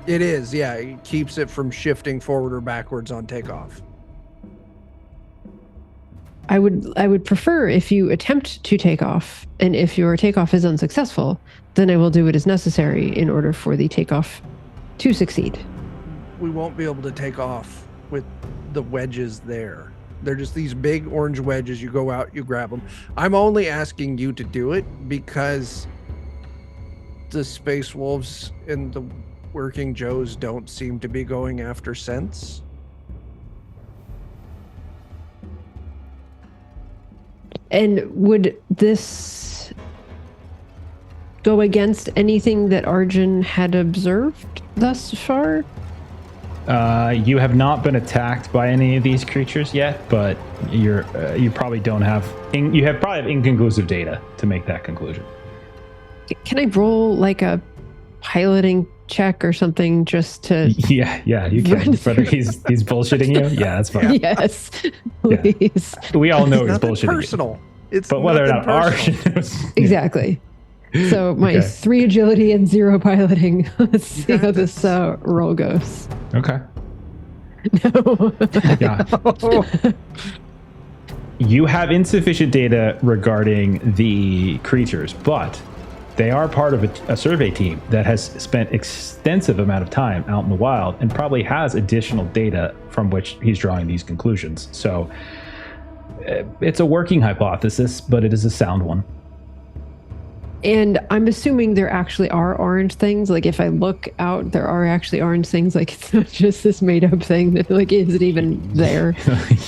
It is, yeah. It keeps it from shifting forward or backwards on takeoff. I would prefer if you attempt to take off, and if your takeoff is unsuccessful, then I will do what is necessary in order for the takeoff to succeed. We won't be able to take off with the wedges there. They're just these big orange wedges. You go out, you grab them. I'm only asking you to do it because the Space Wolves and the Working Joes don't seem to be going after sense. And would this go against anything that Arjun had observed thus far? You have not been attacked by any of these creatures yet, but you probably don't have probably have inconclusive data to make that conclusion. Can I roll like a piloting check or something just to? Yeah, you can. Whether he's bullshitting you, yeah, that's fine. Yes, please. Yeah. We all know he's Nothing bullshitting personal. you. It's But whether or not personal. Arjun was, Exactly. So my Okay. 3 agility and 0 piloting. Let's see got how this roll goes. Okay. No. Yeah. You have insufficient data regarding the creatures, but they are part of a survey team that has spent extensive amount of time out in the wild and probably has additional data from which he's drawing these conclusions. So it's a working hypothesis, but it is a sound one. And I'm assuming there actually are orange things. Like if I look out, there are actually orange things. Like it's not just this made up thing that like isn't even there.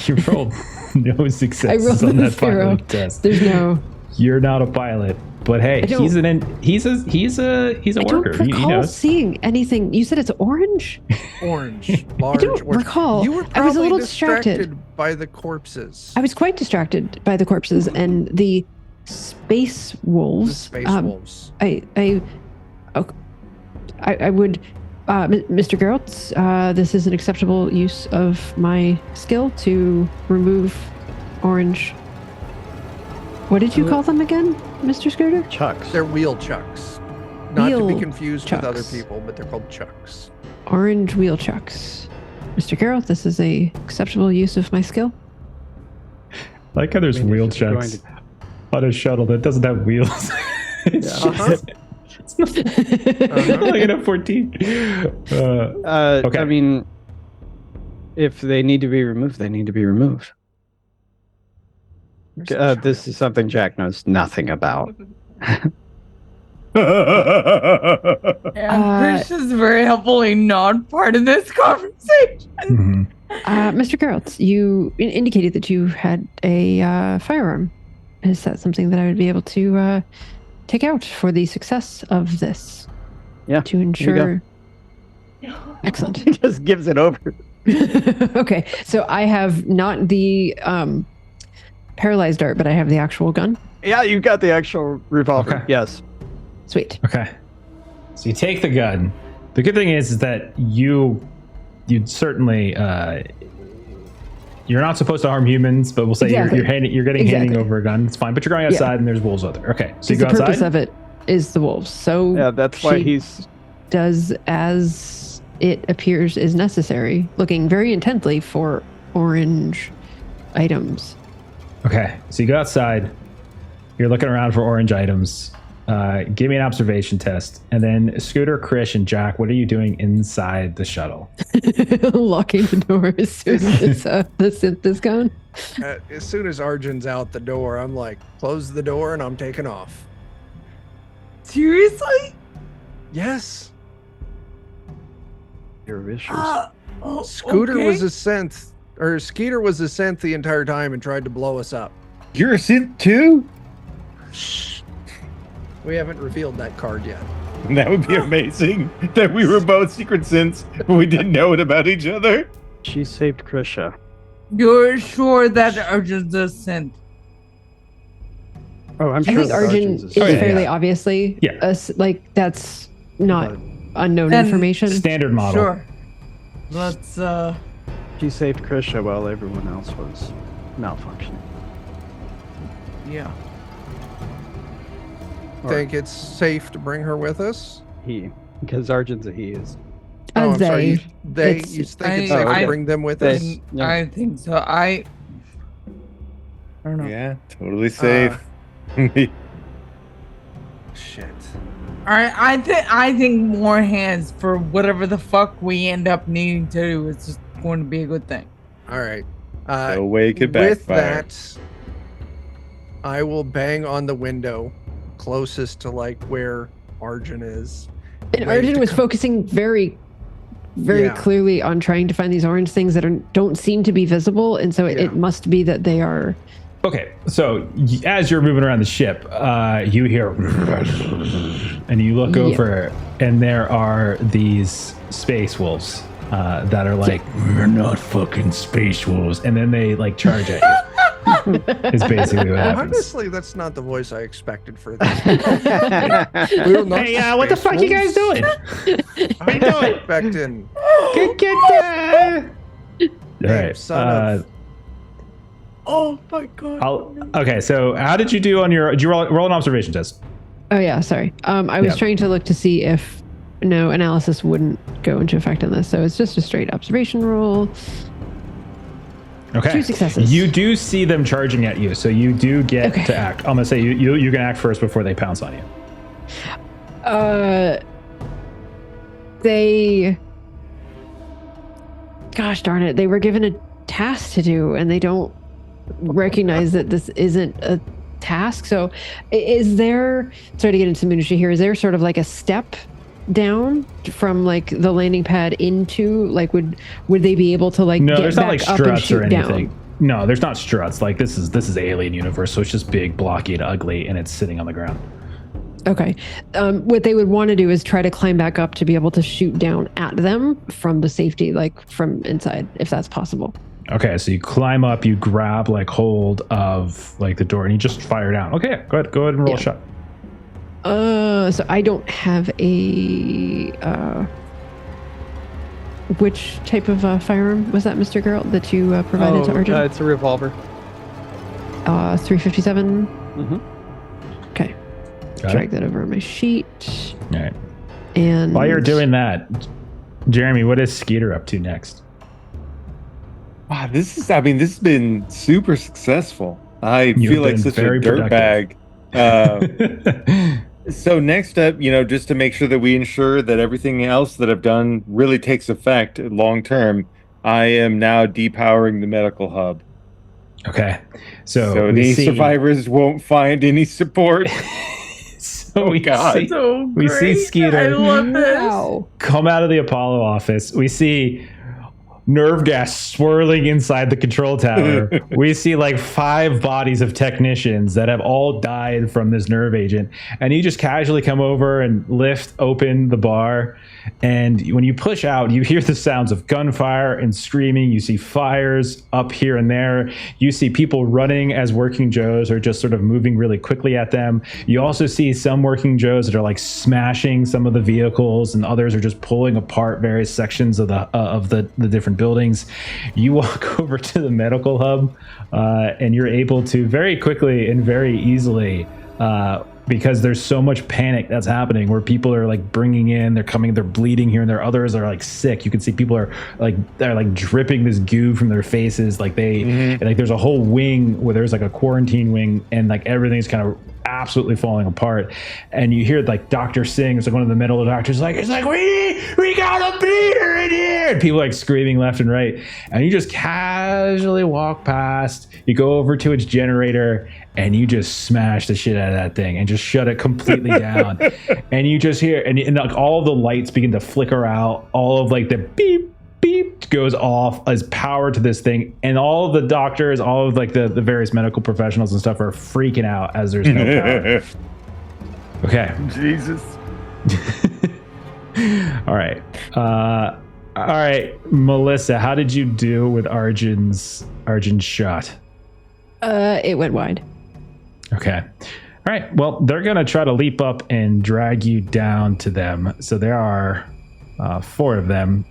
You rolled no successes on that pilot test. There's no. You're not a pilot, but hey, he's a worker. I don't recall seeing anything. You said it's orange. Orange, large. I don't recall. You were I was a probably little distracted by the corpses. I was quite distracted by the corpses and the space wolves. The space wolves. I would, Mr. Geralt, this is an acceptable use of my skill to remove orange. What did you call them again, Mr. Scooter? Chucks. They're wheel chucks. Not to be Wheel confused chucks. with other people, but they're called chucks. Orange wheel chucks. Mr. Geralt, this is a acceptable use of my skill. Like how there's wheel chucks on a shuttle that doesn't have wheels. It's just like an F-14. Okay. I mean, if they need to be removed, they need to be removed. This is something Jack knows nothing about. And Chris is very helpfully not part of this conversation. Mr. Geralt, you indicated that you had a firearm. Is that something that I would be able to take out for the success of this? Yeah. To ensure. Excellent. He just gives it over. Okay, so I have not the paralyzed dart, but I have the actual gun. Yeah, you got the actual revolver. Okay. Yes. Sweet. Okay. So you take the gun. The good thing is that you'd certainly you're not supposed to harm humans, but we'll say Exactly. you're getting handing over a gun. It's fine, but you're going outside and there's wolves out there. Okay, so you go the purpose outside. of it is the wolves. So Yeah, that's why she he's. does as it appears is necessary, looking very intently for orange items. Okay, so you go outside. You're looking around for orange items. Give me an observation test, and then Scooter, Krish, and Jack. What are you doing inside the shuttle? Locking the door as soon as the synth is gone. As soon as Arjun's out the door, I'm like, close the door and I'm taking off. Seriously? Yes. You're vicious. Scooter okay. was a synth, or Skeeter was a synth the entire time and tried to blow us up. You're a synth too? Shh. We haven't revealed that card yet. That would be amazing. That we were both secret synths, but we didn't know it about each other. She saved Krisha. You're sure that Arjun's a synth? Oh, I'm I sure think that Arjun Arjun's is a synth. fairly obviously like that's not unknown Then- information. Standard model. Sure. Let's She saved Krisha while everyone else was malfunctioning. yeah. Think it's safe to bring her with us? Because Arjun's a he is. I'm sorry. You It's- think it's I- safe I- to bring them with They- us? Yeah. I think so. I don't know. Yeah, totally safe. Shit. All right, I think more hands for whatever the fuck we end up needing to do is just going to be a good thing. All right. No way it could With backfire. that, I will bang on the window closest to like where Arjun is. And Wait Arjun to was come- focusing very Yeah. clearly on trying to find these orange things that don't seem to be visible, and so Yeah. it must be that they are. Okay, so as you're moving around the ship, you hear, and you look Yeah. over, and there are these space wolves that are like, "We're not fucking space wolves," and then they like charge at you. Is basically what happens. Honestly, that's not the voice I expected for this. We were not Hey, what the space fuck you guys wolves. doing? I'm doing? expecting. Get All right. Son of- Oh my god. Okay, so how did you do on your? Did you roll an observation test? Oh yeah, sorry. I was Yeah. trying to look to see if no analysis wouldn't go into effect on this, so it's just a straight observation roll. Okay. 2 successes. You do see them charging at you, so you do get Okay. to act. I'm gonna say you can act first before they pounce on you. They. Gosh darn it! They were given a task to do, and they don't recognize that this isn't a task. So is there, sorry to get into minutia here, is there sort of like a step down from like the landing pad into, like, would they be able to like no, get there's back not like up and struts shoot or anything. down? No, there's not struts. Like this is alien universe, so it's just big, blocky, and ugly, and it's sitting on the ground. Okay. What they would want to do is try to climb back up to be able to shoot down at them from the safety, like from inside, if that's possible. Okay, so you climb up, you grab like hold of like the door, and you just fire down. Okay, go ahead and roll a shot. So I don't have a which type of firearm was that, Mr. Girl, that you provided to Arjun? It's a revolver. 357. Mm-hmm. Okay. Got Drag it. that over on my sheet. All right. And While you're doing that, Jeremy, what is Skeeter up to next? Wow, this has been super successful. I You've feel like been such a very dirtbag. So next up, just to make sure that we ensure that everything else that I've done really takes effect long term, I am now depowering the medical hub. Okay, so So we the see, survivors won't find any support. so we God. see, So we see great. Skeeter I love this. wow. come out of the Apollo office. We see nerve gas swirling inside the control tower. We see like 5 bodies of technicians that have all died from this nerve agent. And you just casually come over and lift open the bar. And when you push out, you hear the sounds of gunfire and screaming. You see fires up here and there. You see people running as working Joes are just sort of moving really quickly at them. You also see some working Joes that are like smashing some of the vehicles, and others are just pulling apart various sections of the different buildings. You walk over to the medical hub, and you're able to very quickly and very easily, because there's so much panic that's happening, where people are like bringing in, they're bleeding here and there. Others are like sick. You can see people are like dripping this goo from their faces. Like like there's a whole wing where there's like a quarantine wing, and like everything's kind of absolutely falling apart. And you hear like Dr. Singh, it's like one of the medical doctors, it's like we got a bleeder in here, and people like screaming left and right. And you just casually walk past, you go over to its generator, and you just smash the shit out of that thing and just shut it completely down. And you just hear, and like all of the lights begin to flicker out, all of like the beep beep goes off as power to this thing, and all of the doctors, all of like the various medical professionals and stuff are freaking out as there's no power. Okay. Jesus. All right, Melissa, how did you do with Arjun's shot? It went wide. Okay. All right. Well, they're going to try to leap up and drag you down to them. So there are 4 of them.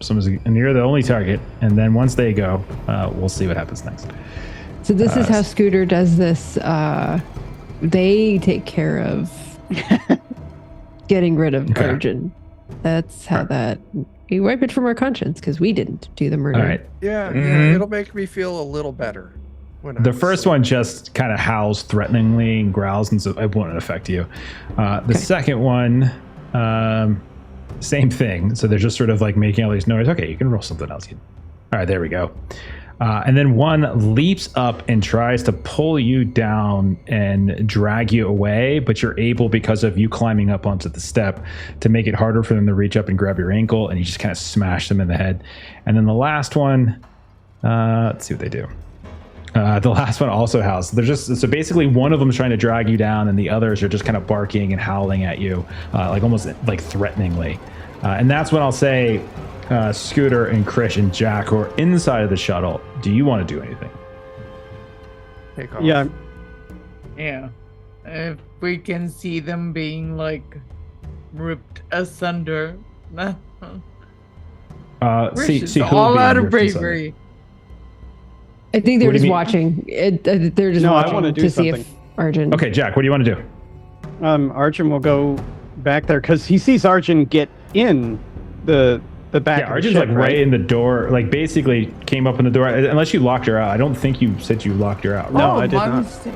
And you're the only target. And then once they go, we'll see what happens next. So this is how Scooter does this. They take care of getting rid of Arjun. That's how we wipe it from our conscience, because we didn't do the murder. All right. Yeah, it'll make me feel a little better. The first one just kind of howls threateningly and growls, and so it won't affect you. The second one, same thing. So they're just sort of like making all these noise. Okay, you can roll something else. All right, there we go. And then one leaps up and tries to pull you down and drag you away, but you're able, because of you climbing up onto the step, to make it harder for them to reach up and grab your ankle, and you just kind of smash them in the head. And then the last one, let's see what they do. The last one also howls. So basically one of them is trying to drag you down, and the others are just kind of barking and howling at you, like almost like threateningly. And that's when I'll say, Scooter and Krish and Jack, who are inside of the shuttle, do you want to do anything? Take off. Yeah. Yeah. If we can see them being like ripped asunder. See who all being out of ripped asunder. bravery. I think they're What do you just mean? watching. They're just No, I watching wanna do to see something. if Arjun. Okay, Jack, what do you want to do? Arjun will go back there because he sees Arjun get in the back. Yeah, of the Arjun's ship, like right in the door, like basically came up in the door. Unless you locked her out. I don't think you said you locked her out. No, oh, I did my not. mistake.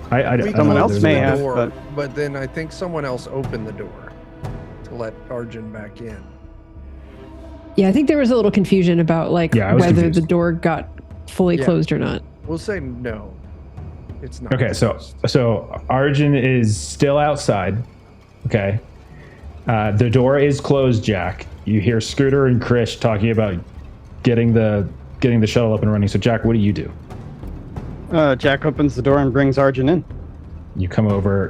I Someone else closed may the have, door, but then I think someone else opened the door to let Arjun back in. Yeah, I think there was a little confusion about like Yeah, I was whether confused. the door got fully Yeah. closed or not. We'll say no. It's not. Okay, so Arjun is still outside. Okay. The door is closed, Jack. You hear Scooter and Krish talking about getting the shuttle up and running. So Jack, what do you do? Jack opens the door and brings Arjun in. You come over,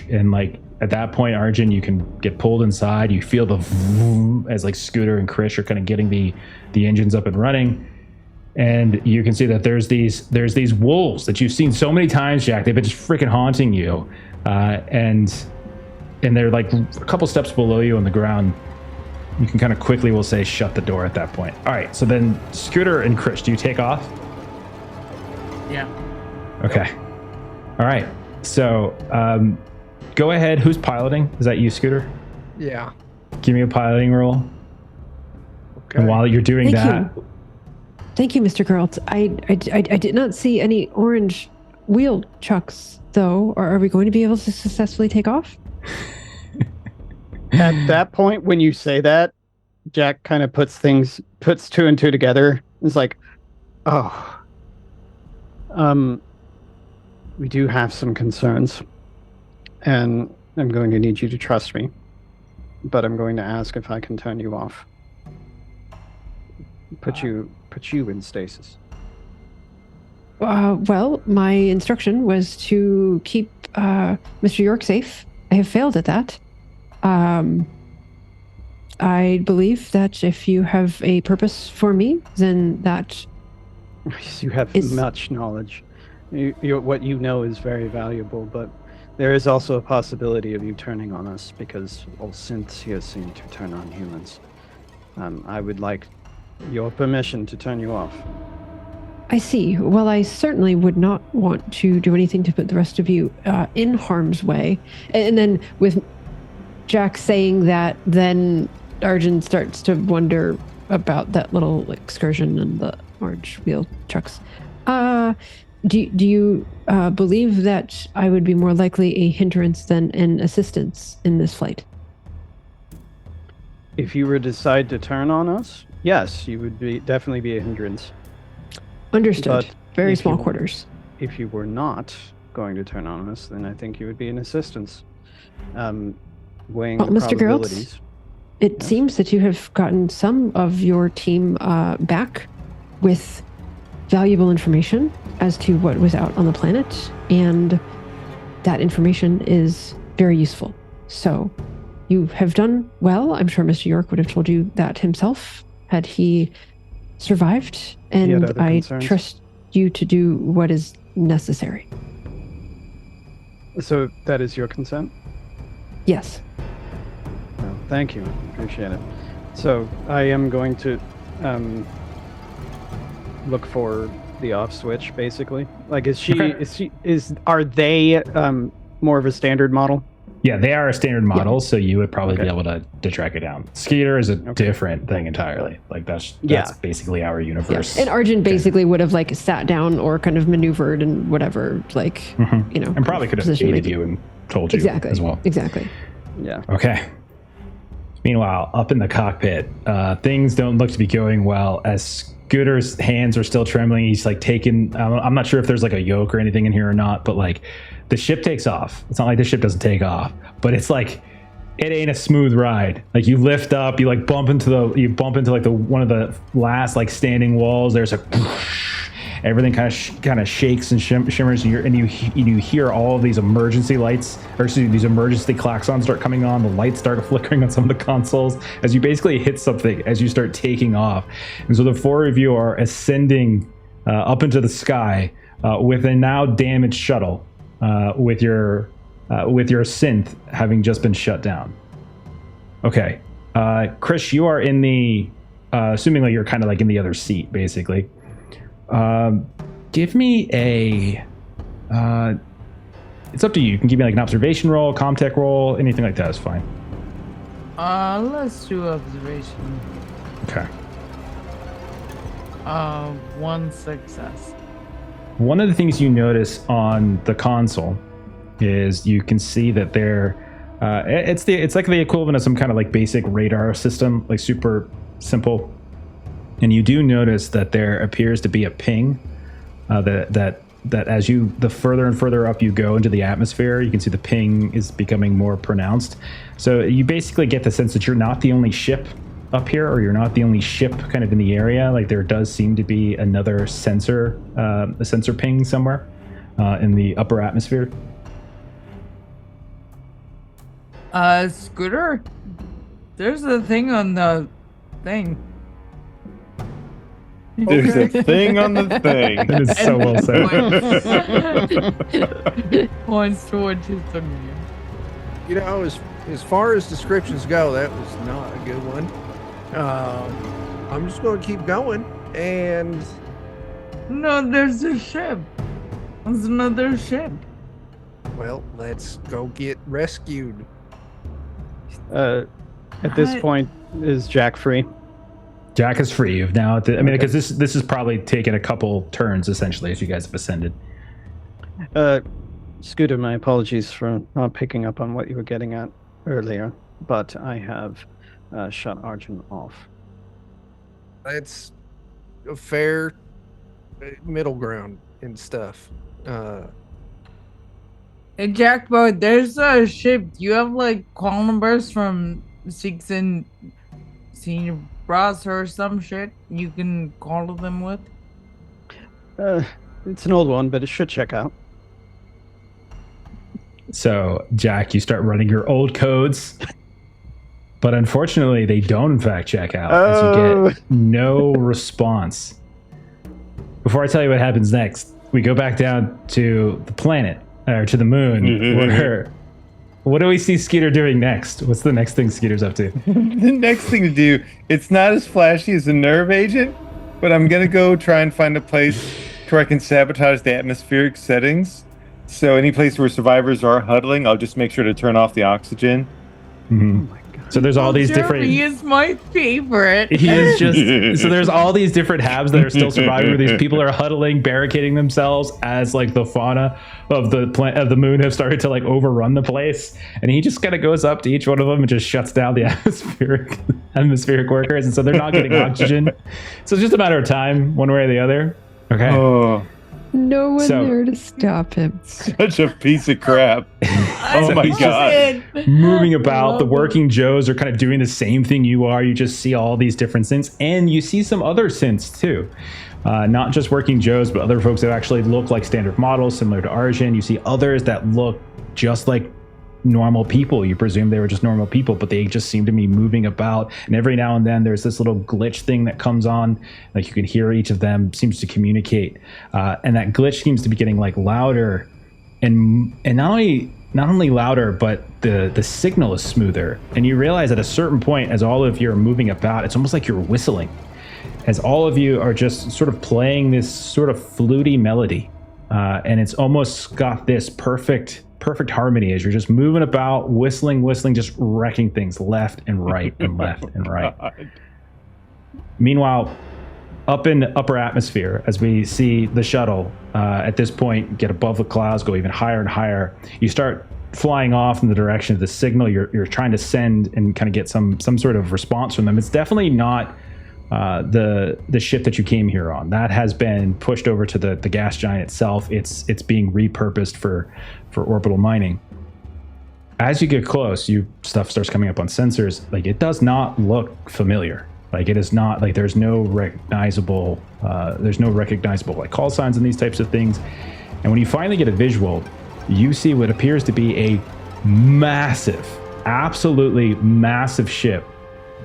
and like at that point, Arjun, you can get pulled inside. You feel the vroom as like Scooter and Krish are kind of getting the engines up and running. And you can see that there's these wolves that you've seen so many times, Jack. They've been just freaking haunting you, and they're like a couple steps below you on the ground. You can kind of quickly, we'll say, shut the door at that point. All right. So then, Scooter and Krish, do you take off? Yeah. Okay. All right. So go ahead. Who's piloting? Is that you, Scooter? Yeah. Give me a piloting roll. Okay. And while you're doing Thank you, Mr. Geralt. I did not see any orange wheel chucks, though. Are we going to be able to successfully take off? At that point, when you say that, Jack kind of puts two and two together. It's like, oh, we do have some concerns, and I'm going to need you to trust me, but I'm going to ask if I can turn you off. Put you in stasis. Well, my instruction was to keep Mr. York safe. I have failed at that. I believe that if you have a purpose for me, then that you have much knowledge. What you know is very valuable, but there is also a possibility of you turning on us because all synths here seem to turn on humans. I would like your permission to turn you off. I see. Well, I certainly would not want to do anything to put the rest of you in harm's way. And then with Jack saying that, then Arjun starts to wonder about that little excursion and the orange wheel trucks. Do you believe that I would be more likely a hindrance than an assistance in this flight? If you were to decide to turn on us, yes, you would definitely be a hindrance. Understood. But very small quarters. If you were not going to turn on us, then I think you would be an assistance. Weighing the Mr. probabilities. Geralt, it seems that you have gotten some of your team back with valuable information as to what was out on the planet, and that information is very useful. So you have done well. I'm sure Mr. York would have told you that himself had he survived, and I trust you to do what is necessary. So that is your consent? Yes. Well, thank you. Appreciate it. So I am going to look for the off switch, basically. Like, are they more of a standard model? Yeah, they are a standard model, so you would probably be able to track it down. Skeeter is a different thing entirely. Like that's basically our universe. Yeah. And Arjun basically would have like sat down or kind of maneuvered and whatever, like and probably could have aided you and told you as well. Exactly. Yeah. Okay. Meanwhile, up in the cockpit, things don't look to be going well as Scooter's hands are still trembling. He's like taking, I'm not sure if there's like a yoke or anything in here or not, but like the ship takes off. It's not like the ship doesn't take off, but it's like, it ain't a smooth ride. Like you lift up, you like bump into like the one of the last like standing walls. There's a everything kind of shakes and shimmers, and you hear all of these emergency lights, or excuse me, these emergency klaxons start coming on. The lights start flickering on some of the consoles as you basically hit something as you start taking off. And so the four of you are ascending up into the sky with a now damaged shuttle, with your synth having just been shut down. Okay, Krish, you are in the assuming like you're kind of like in the other seat, basically. Give me a it's up to you. You can give me like an observation roll, comtech roll, anything like that is fine. Let's do observation. Okay. 1 success. One of the things you notice on the console is you can see that there it's like the equivalent of some kind of like basic radar system, like super simple. And you do notice that there appears to be a ping that that as the further and further up you go into the atmosphere, you can see the ping is becoming more pronounced. So you basically get the sense that you're not the only ship up here, or you're not the only ship kind of in the area. Like there does seem to be another sensor, a sensor ping somewhere in the upper atmosphere. Scooter, there's a thing on the thing. There's a thing on the thing. That is so well said. Points to what she's looking at. You know, as far as descriptions go, that was not a good one. I'm just going to keep going, and No, there's a ship. There's another ship. well, let's go get rescued. At this What? point, is Jack free? Jack is free. You've now, because this is probably taken a couple turns essentially as you guys have ascended. Scooter, my apologies for not picking up on what you were getting at earlier, but I have shut Arjun off. That's a fair middle ground and stuff. Hey, Jackboy, there's a ship. Do you have like call numbers from Six and Senior Bros or some shit you can call them with? It's an old one, but it should check out. So, Jack, you start running your old codes, but unfortunately, they don't in fact check out as you get no response. Before I tell you what happens next, we go back down to the planet, or to the moon, where... What do we see Skeeter doing next? What's the next thing Skeeter's up to? The next thing to do, it's not as flashy as a nerve agent, but I'm going to go try and find a place where I can sabotage the atmospheric settings. So any place where survivors are huddling, I'll just make sure to turn off the oxygen. Mm-hmm. Oh my god. So there's all these different... Jeremy is my favorite. He is just... So there's all these different habs that are still surviving, where these people are huddling, barricading themselves as like the fauna of the moon have started to like overrun the place. And he just kind of goes up to each one of them and just shuts down the atmospheric workers. And so they're not getting oxygen. So it's just a matter of time, one way or the other. Okay. Oh, No one So- there to stop him. such a piece of crap. Oh my he's god. Moving about, the working Joes are kind of doing the same thing you are. You just see all these different synths, and you see some other synths too. Not just working Joes, but other folks that actually look like standard models, similar to Arjun. You see others that look just like normal people. You presume they were just normal people, but they just seem to be moving about. And every now and then there's this little glitch thing that comes on, like you can hear each of them seems to communicate. And that glitch seems to be getting like louder, and not only louder, but the signal is smoother. And you realize at a certain point, as all of you are moving about, it's almost like you're whistling, as all of you are just sort of playing this sort of fluty melody. And it's almost got this perfect harmony as you're just moving about, whistling, just wrecking things left and right and left and right. Meanwhile, up in the upper atmosphere, as we see the shuttle at this point get above the clouds, go even higher and higher, you start flying off in the direction of the signal. You're trying to send and kind of get some sort of response from them. It's definitely not the ship that you came here on. That has been pushed over to the gas giant itself. It's being repurposed for orbital mining. As you get close, stuff starts coming up on sensors. Like, it does not look familiar. Like, it is not like there's no recognizable like call signs and these types of things. And when you finally get a visual, you see what appears to be a massive, absolutely massive ship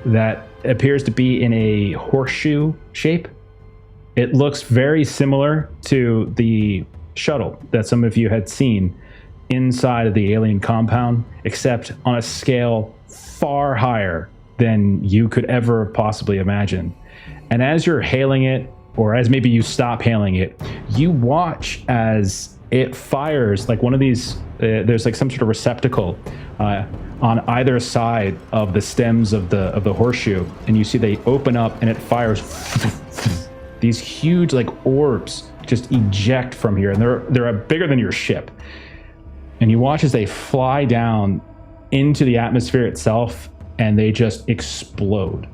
that appears to be in a horseshoe shape. It looks very similar to the shuttle that some of you had seen inside of the alien compound, except on a scale far higher than you could ever possibly imagine. And as you're hailing it, or as maybe you stop hailing it, you watch as it fires like one of these, there's like some sort of receptacle on either side of the stems of the horseshoe, and you see they open up and it fires these huge like orbs just eject from here, and they're bigger than your ship. And you watch as they fly down into the atmosphere itself, and they just explode.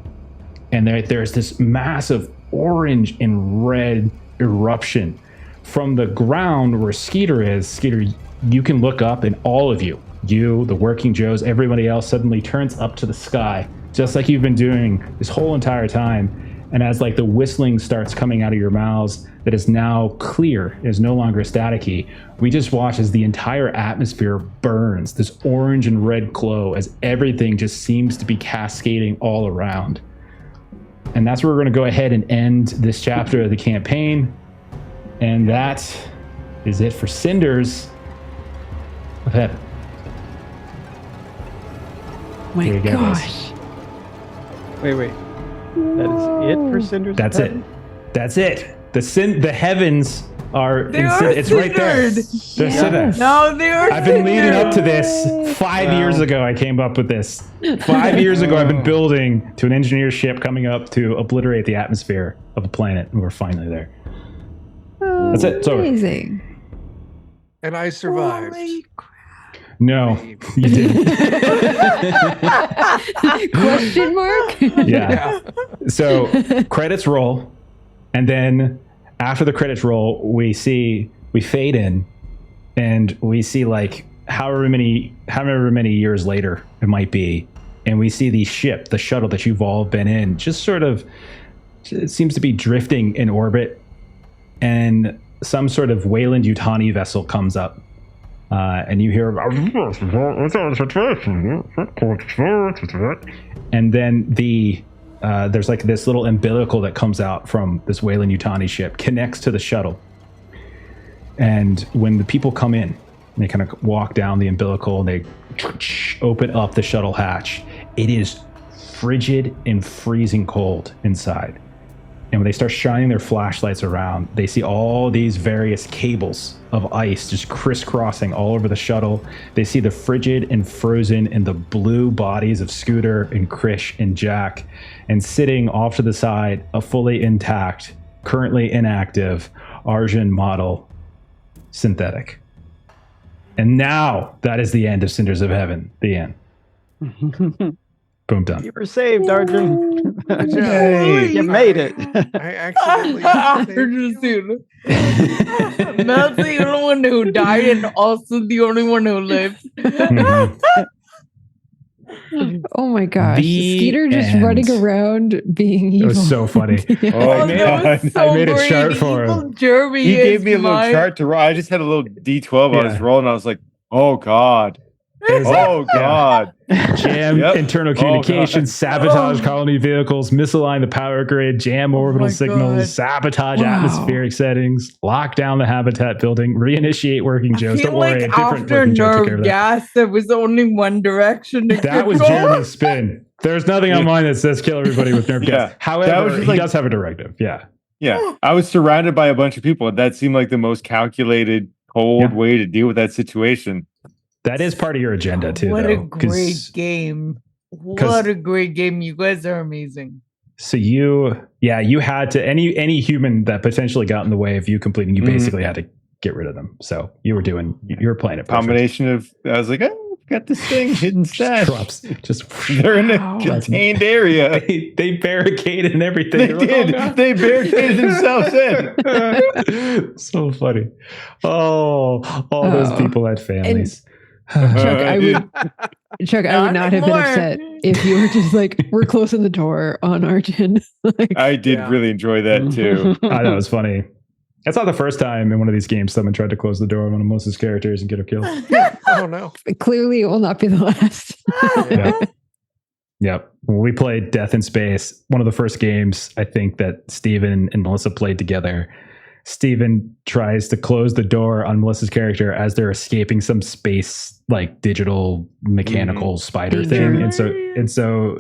And there's this massive orange and red eruption from the ground where Skeeter is, Skeeter, you can look up, and all of you, the working Joes, everybody else suddenly turns up to the sky, just like you've been doing this whole entire time. And as like the whistling starts coming out of your mouths, that is now clear, is no longer staticky, we just watch as the entire atmosphere burns, this orange and red glow, as everything just seems to be cascading all around. And that's where we're going to go ahead and end this chapter of the campaign. And that is it for Cinders of Heaven. My There you go, gosh. Wait. That is it for Cinders? That's it. That's it. The heavens are. They are it's right there. cindered. They're cindered. No, they are. I've been leading up to cindered. this 5 years ago. I came up with this 5 years ago. I've been building to an engineer ship coming up to obliterate the atmosphere of a planet, and we're finally there. That's it. It's over. Amazing. And I survived. Holy crap. No, you didn't. Question mark? Yeah. So credits roll, and then after the credits roll, we fade in, and we see like however many years later it might be, and we see the shuttle that you've all been in, just sort of, it seems to be drifting in orbit, and some sort of Weyland-Yutani vessel comes up. And you hear, and then there's like this little umbilical that comes out from this Weyland-Yutani ship, connects to the shuttle. And when the people come in, they kind of walk down the umbilical, and they open up the shuttle hatch. It is frigid and freezing cold inside. And when they start shining their flashlights around, they see all these various cables of ice just crisscrossing all over the shuttle. They see the frigid and frozen and the blue bodies of Scooter and Krish and Jack, and sitting off to the side, a fully intact, currently inactive Arjun model synthetic. And now that is the end of Cinders of Heaven. The end. Boom, done. You were saved, Arjun. Hey. You made it. I accidentally. That's the only one who died, and also the only one who lived. Oh my gosh. The Skeeter just end. running around being evil. It was so funny. Oh, I made that was so I made a great. chart for him. Evil Jeremy He gave is me a little my- chart to roll. I just had a little D12 I was Yeah. rolling. I was like, oh God. Oh God. Jam Yep. internal Oh, communications, God. sabotage colony vehicles, misalign the power grid, jam orbital my signals, God. sabotage Wow. atmospheric settings, lock down the habitat building, reinitiate working I Joes. feel Don't worry, like a different after working Joe took care nerve of that. gas, there was only one direction to That was go. Jeremy's spin. There's nothing on mine that says kill everybody with nerve Yeah. gas. That However, was just he like- does have a directive. Yeah. Yeah. I was surrounded by a bunch of people. That seemed like the most calculated, cold Yeah. way to deal with that situation. That is part of your agenda too, What though. a 'cause- great game. What a great game. You guys are amazing. So you had to, any human that potentially got in the way of you completing, you Mhm. basically had to get rid of them. So you were playing it perfect. Combination of, I was like, oh, I've got this thing hidden stash. Drops. Just They're in a Wow. contained area. they barricaded and everything. They They're like, did. "Oh, God." They barricaded themselves in. So funny. Oh, all those Oh. people had families. Chuck, I would Not not have been anymore. upset if you were just like, we're closing the door on Arjun. Like, I did Yeah. really enjoy that too. I know, it was funny. That's not the first time in one of these games someone tried to close the door on one of Melissa's characters and get her killed. Oh no. clearly, it will not be the last. Yeah. Yep. When we played Death in Space, one of the first games I think that Steven and Melissa played together, Steven tries to close the door on Melissa's character as they're escaping some space like digital mechanical spider thing. And so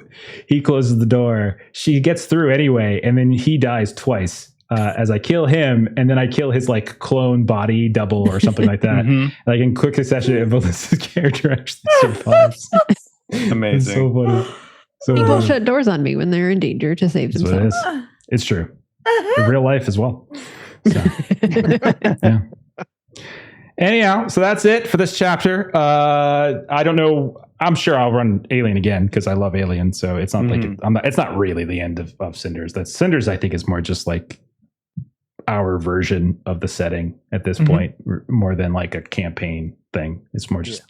he closes the door. She gets through anyway, and then he dies twice. As I kill him, and then I kill his like clone body double or something like that. Mhm. Like in quick succession, and Melissa's character actually survives. It's Amazing. so funny. So People funny. shut doors on me when they're in danger to save That's what it themselves. is. It's true. In real life as well. So, yeah. Anyhow, so that's it for this chapter. I don't know. I'm sure I'll run Alien again because I love Alien. So it's not like it's not really the end of Cinders. That Cinders I think is more just like our version of the setting at this point, more than like a campaign thing. It's more just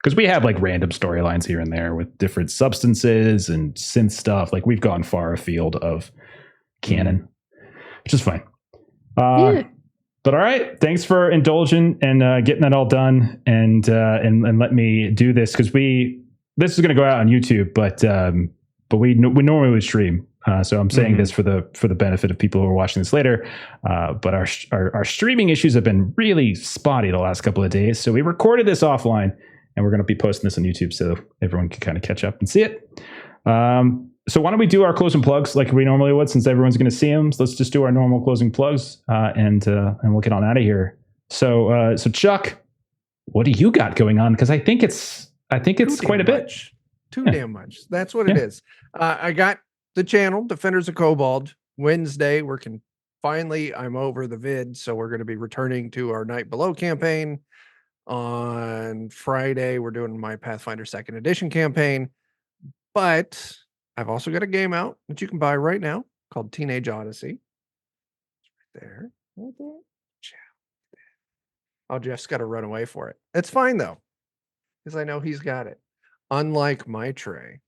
because we have like random storylines here and there with different substances and synth stuff. Like we've gone far afield of canon, which is fine. But all right, thanks for indulging and getting that all done and let me do this because this is going to go out on YouTube, but we normally would stream. So I'm saying this for the benefit of people who are watching this later. But our streaming issues have been really spotty the last couple of days. So we recorded this offline, and we're going to be posting this on YouTube so everyone can kind of catch up and see it. So why don't we do our closing plugs like we normally would, since everyone's going to see them? So let's just do our normal closing plugs, and we'll get on out of here. So Chuck, what do you got going on? Because I think it's quite a bit. Too damn much. That's what it is. I got the channel Defenders of Cobalt Wednesday. I'm over the vid, so we're going to be returning to our Night Below campaign. On Friday, we're doing my Pathfinder 2nd Edition campaign, but I've also got a game out that you can buy right now called Teenage Odyssey. It's right there. Oh, Jeff's got to run away for it. It's fine though, because I know he's got it. Unlike my tray.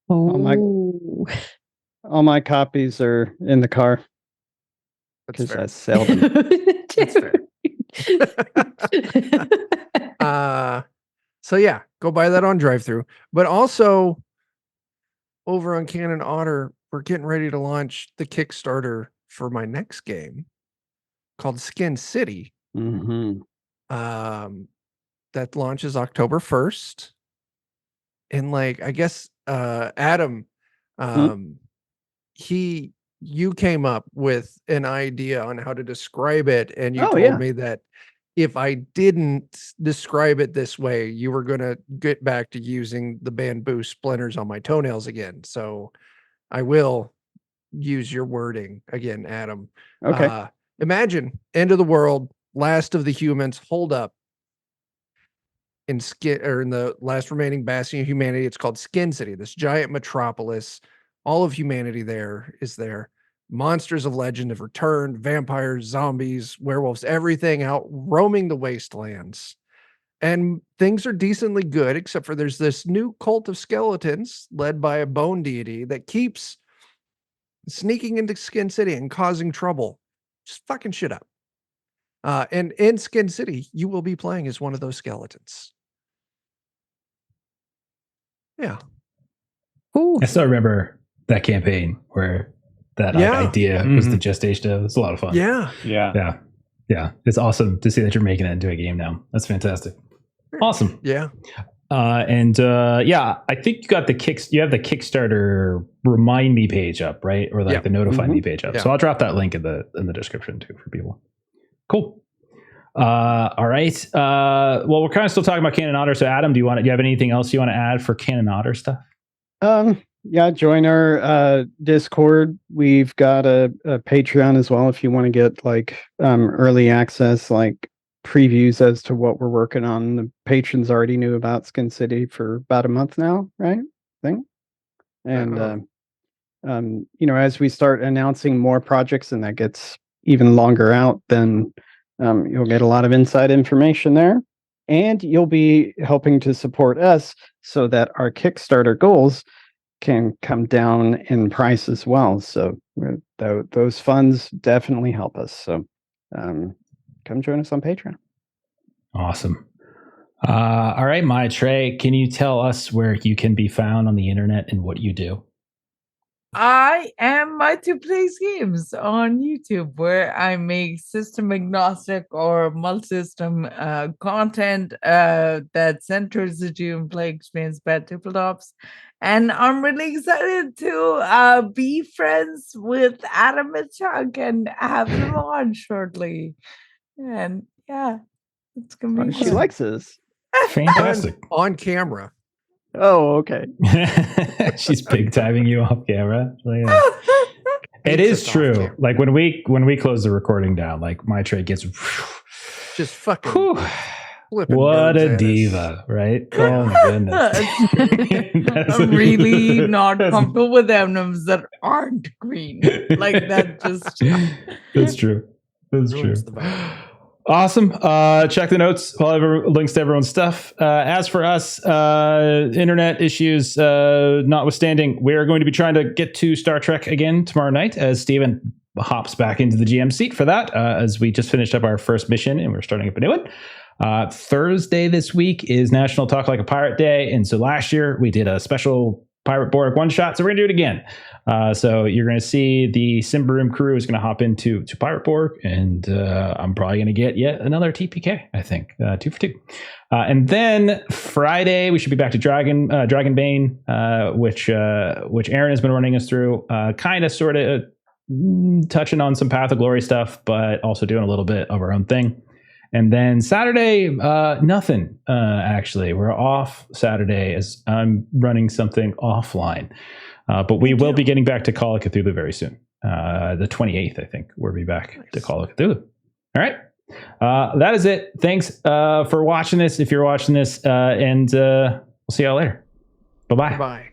Oh, All my copies are in the car because I sell them. That's fair. So yeah, go buy that on drive-thru. But also over on Cannon Otter, we're getting ready to launch the Kickstarter for my next game called Skin City. That launches October 1st. And like, I guess Adam, you came up with an idea on how to describe it, and you told me that if I didn't describe it this way, you were going to get back to using the bamboo splinters on my toenails again. So I will use your wording again, Adam. Okay. Imagine end of the world, last of the humans, hold up. In the last remaining bastion of humanity, it's called Skin City, this giant metropolis. All of humanity is there. Monsters of legend have returned, vampires, zombies, werewolves, everything out roaming the wastelands. And things are decently good, except for there's this new cult of skeletons led by a bone deity that keeps sneaking into Skin City and causing trouble. Just fucking shit up. And in Skin City, you will be playing as one of those skeletons. Yeah. Ooh. I still remember that campaign where that idea was the gestation of. It's a lot of fun. Yeah. It's awesome to see that you're making it into a game now. That's fantastic. Awesome. Yeah. I think you got you have the Kickstarter remind me page up, right? Or like the notify me page up. Yeah. So I'll drop that link in the description too for people. Cool. All right. Well, we're kind of still talking about Cannon Otter. So Adam, do you have anything else you want to add for Cannon Otter stuff? Join our Discord. We've got a Patreon as well if you want to get like early access, like previews as to what we're working on. The patrons already knew about Skin City for about a month now, right? I think. And as we start announcing more projects and that gets even longer out, then you'll get a lot of inside information there, and you'll be helping to support us so that our Kickstarter goals can come down in price as well. So those funds definitely help us. So come join us on Patreon. Awesome. All right, my Trey, can you tell us where you can be found on the internet and what you do? I am My Two Plays Games on YouTube, where I make system agnostic or multi-system content that centers the Doom Play experience by tabletops. And I'm really excited to be friends with Adam and Chuck and have them on shortly. And yeah, it's going to be She fun. likes this. Fantastic. On camera. Oh, okay. She's big timing you off camera. It is true. Like when we close the recording down, like my tray gets just fucking Flipping What birds a at us. diva, right? Oh my goodness. I'm really not comfortable with M&Ms that aren't green. Like that just That's true. That's true. Ruins the vibe. Awesome. Check the notes. I'll have links to everyone's stuff. As for us, internet issues notwithstanding, we are going to be trying to get to Star Trek again tomorrow night as Steven hops back into the GM seat for that, as we just finished up our first mission and we're starting up a new one. Thursday this week is National Talk Like a Pirate Day. And so last year we did a special Pirate Borg one shot. So we're going to do it again. So you're going to see the Simba Room crew is going to hop into Pirate Borg. And I'm probably going to get yet another TPK, I think. 2 for 2. And then Friday, we should be back to Dragonbane, which Aaron has been running us through. Kind of sort of touching on some Path of Glory stuff, but also doing a little bit of our own thing. And then Saturday, nothing, actually. We're off Saturday as I'm running something offline. But we will be getting back to Call of Cthulhu very soon. The 28th, I think, we'll be back to Call of Cthulhu. All right. That is it. Thanks for watching this, if you're watching this. And we'll see y'all later. Bye-bye. Bye.